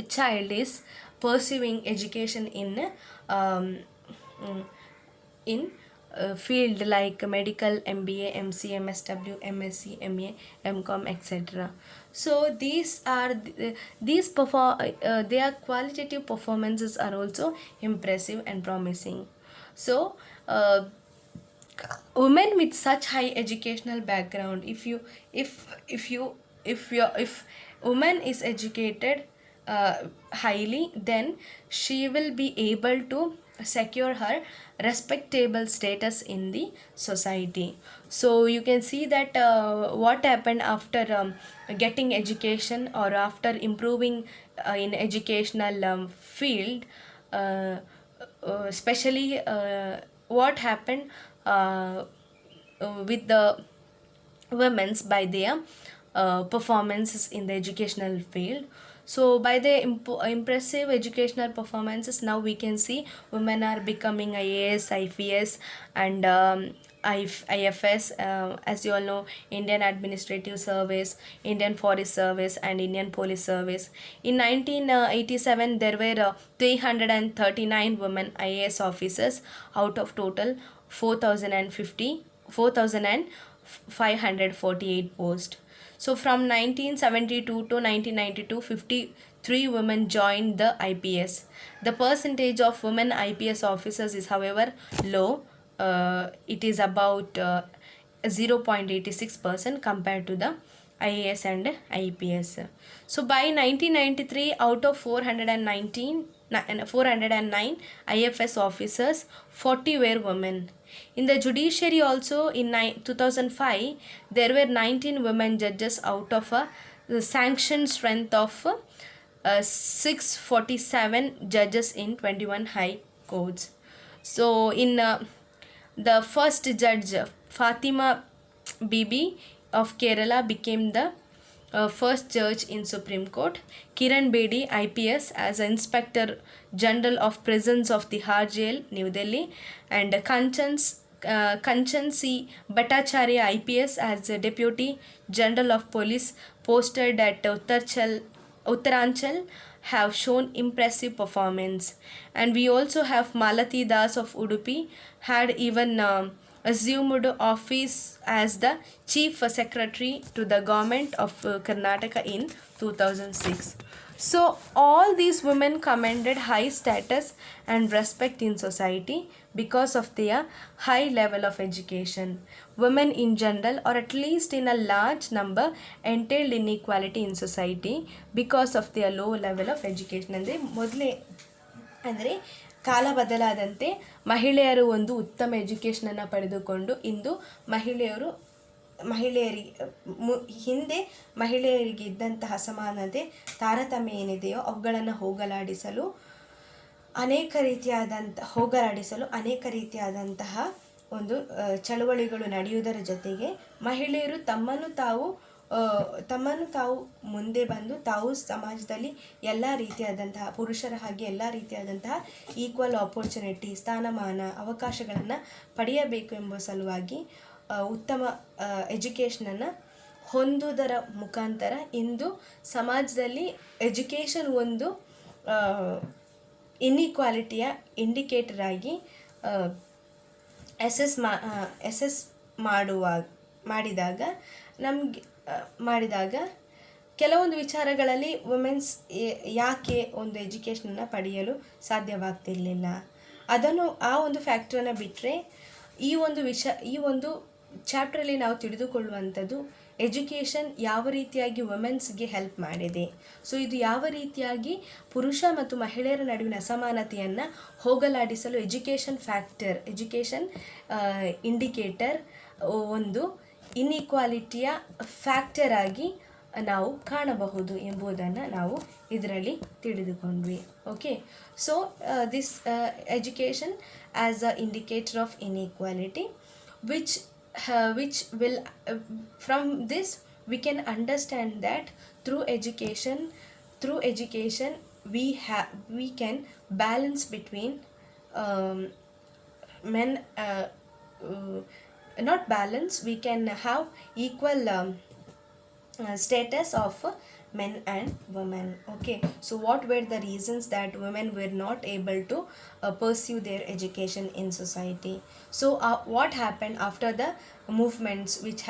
S1: child is pursuing education um, mm, in field like medical, MBA, MCA, MSW, MSc, MA, MCom, etc. So these their qualitative performances are also impressive and promising. So women with such high educational background, if woman is educated highly, then she will be able to secure her respectable status in the society. So you can see that what happened after getting education, or after improving in educational field, uh, especially what happened with the women's by their performances in the educational field. So by the impressive educational performances, now we can see women are becoming IAS, IPS, and IFS, as you all know, Indian Administrative Service, Indian Forest Service, and Indian Police Service. In 1987, there were 339 women IAS officers out of total 4,548 posts. So from 1972 to 1992, 53 women joined the IPS. The percentage of women IPS officers is, however, low. It is about 0.86% compared to the IAS and IPS. So by 1993, out of 409 IFS officers, 40 were women. In the judiciary also, in 2005, there were 19 women judges out of a sanctioned strength of 647 judges in 21 high courts. So in the first judge, Fatima Bibi of Kerala, became the first judge in Supreme Court. Kiran Bedi, IPS, as Inspector General of Prisons of Tihar Jail, New Delhi, and Kanchan C. Bhattacharya, IPS, as the Deputy General of Police, posted at Uttaranchal, have shown impressive performance. And we also have Malati Das of Udupi, had even assumed office as the Chief Secretary to the government of Karnataka in 2006. So all these women commanded high status and respect in society because of their high level of education. Women in general, or at least in a large number, entailed inequality in society because of their low level of education. ಅಂದರೆ ಕಾಲ ಬದಲಾದಂತೆ ಮಹಿಳೆಯರು ಒಂದು ಉತ್ತಮ ಎಜುಕೇಷನನ್ನು ಪಡೆದುಕೊಂಡು ಇಂದು ಹಿಂದೆ ಮಹಿಳೆಯರಿಗೆ ಇದ್ದಂತಹ ಅಸಮಾನತೆ, ತಾರತಮ್ಯ ಏನಿದೆಯೋ ಅವುಗಳನ್ನು ಹೋಗಲಾಡಿಸಲು ಅನೇಕ ರೀತಿಯಾದಂತಹ ಒಂದು ಚಳವಳಿಗಳು ನಡೆಯುವುದರ ಜೊತೆಗೆ ಮಹಿಳೆಯರು ತಮ್ಮನ್ನು ತಾವು ಮುಂದೆ ಬಂದು ತಾವು ಸಮಾಜದಲ್ಲಿ ಎಲ್ಲ ರೀತಿಯಾದಂತಹ ಪುರುಷರ ಹಾಗೆ ಎಲ್ಲ ರೀತಿಯಾದಂತಹ ಈಕ್ವಲ್ ಆಪರ್ಚುನಿಟಿ, ಸ್ಥಾನಮಾನ, ಅವಕಾಶಗಳನ್ನು ಪಡೆಯಬೇಕು ಎಂಬ ಸಲುವಾಗಿ ಉತ್ತಮ ಎಜುಕೇಷನನ್ನು ಹೊಂದುವುದರ ಮುಖಾಂತರ ಇಂದು ಸಮಾಜದಲ್ಲಿ ಎಜುಕೇಷನ್ ಒಂದು ಇನ್ಇಕ್ವಾಲಿಟಿಯ ಇಂಡಿಕೇಟರ್ ಆಗಿ ಅಸೆಸ್ ಮಾಡಿದಾಗ ಕೆಲವೊಂದು ವಿಚಾರಗಳಲ್ಲಿ ವುಮೆನ್ಸ್ ಯಾಕೆ ಒಂದು ಎಜುಕೇಷನನ್ನು ಪಡೆಯಲು ಸಾಧ್ಯವಾಗ್ತಿರಲಿಲ್ಲ, ಆ ಒಂದು ಫ್ಯಾಕ್ಟ್ರನ್ನು ಬಿಟ್ಟರೆ ಈ ಒಂದು ಚಾಪ್ಟ್ರಲ್ಲಿ ನಾವು ತಿಳಿದುಕೊಳ್ಳುವಂಥದ್ದು ಎಜುಕೇಷನ್ ಯಾವ ರೀತಿಯಾಗಿ ವುಮೆನ್ಸ್ಗೆ ಹೆಲ್ಪ್ ಮಾಡಿದೆ, ಸೊ ಇದು ಯಾವ ರೀತಿಯಾಗಿ ಪುರುಷ ಮತ್ತು ಮಹಿಳೆಯರ ನಡುವಿನ ಅಸಮಾನತೆಯನ್ನು ಹೋಗಲಾಡಿಸಲು ಎಜುಕೇಷನ್ ಇಂಡಿಕೇಟರ್ ಒಂದು ಇನ್ಇಕ್ವಾಲಿಟಿಯ ಫ್ಯಾಕ್ಟರ್ ಆಗಿ ನಾವು ಕಾಣಬಹುದು ಎಂಬುದನ್ನು ನಾವು ಇದರಲ್ಲಿ ತಿಳಿದುಕೊಂಡ್ವಿ. Okay, so this education as a indicator of inequality which will from this we can understand that through education we can balance between men not balance, we can have equal status of men and women. Okay, so what were the reasons that women were not able to pursue their education in society? So what happened after the movements which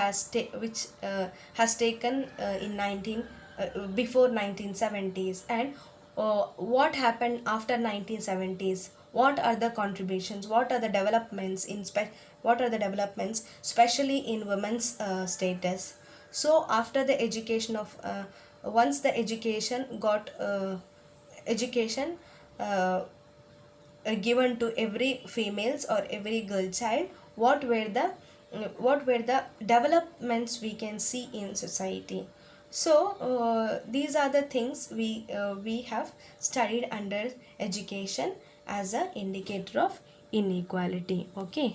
S1: has taken in 19 before 1970s, and what happened after 1970s? What are the contributions, what are the developments especially in women's status? So after the education of once the education got education given to every females or every girl child, what were the developments we can see in society? So these are the things we have studied under education as a indicator of inequality. Okay.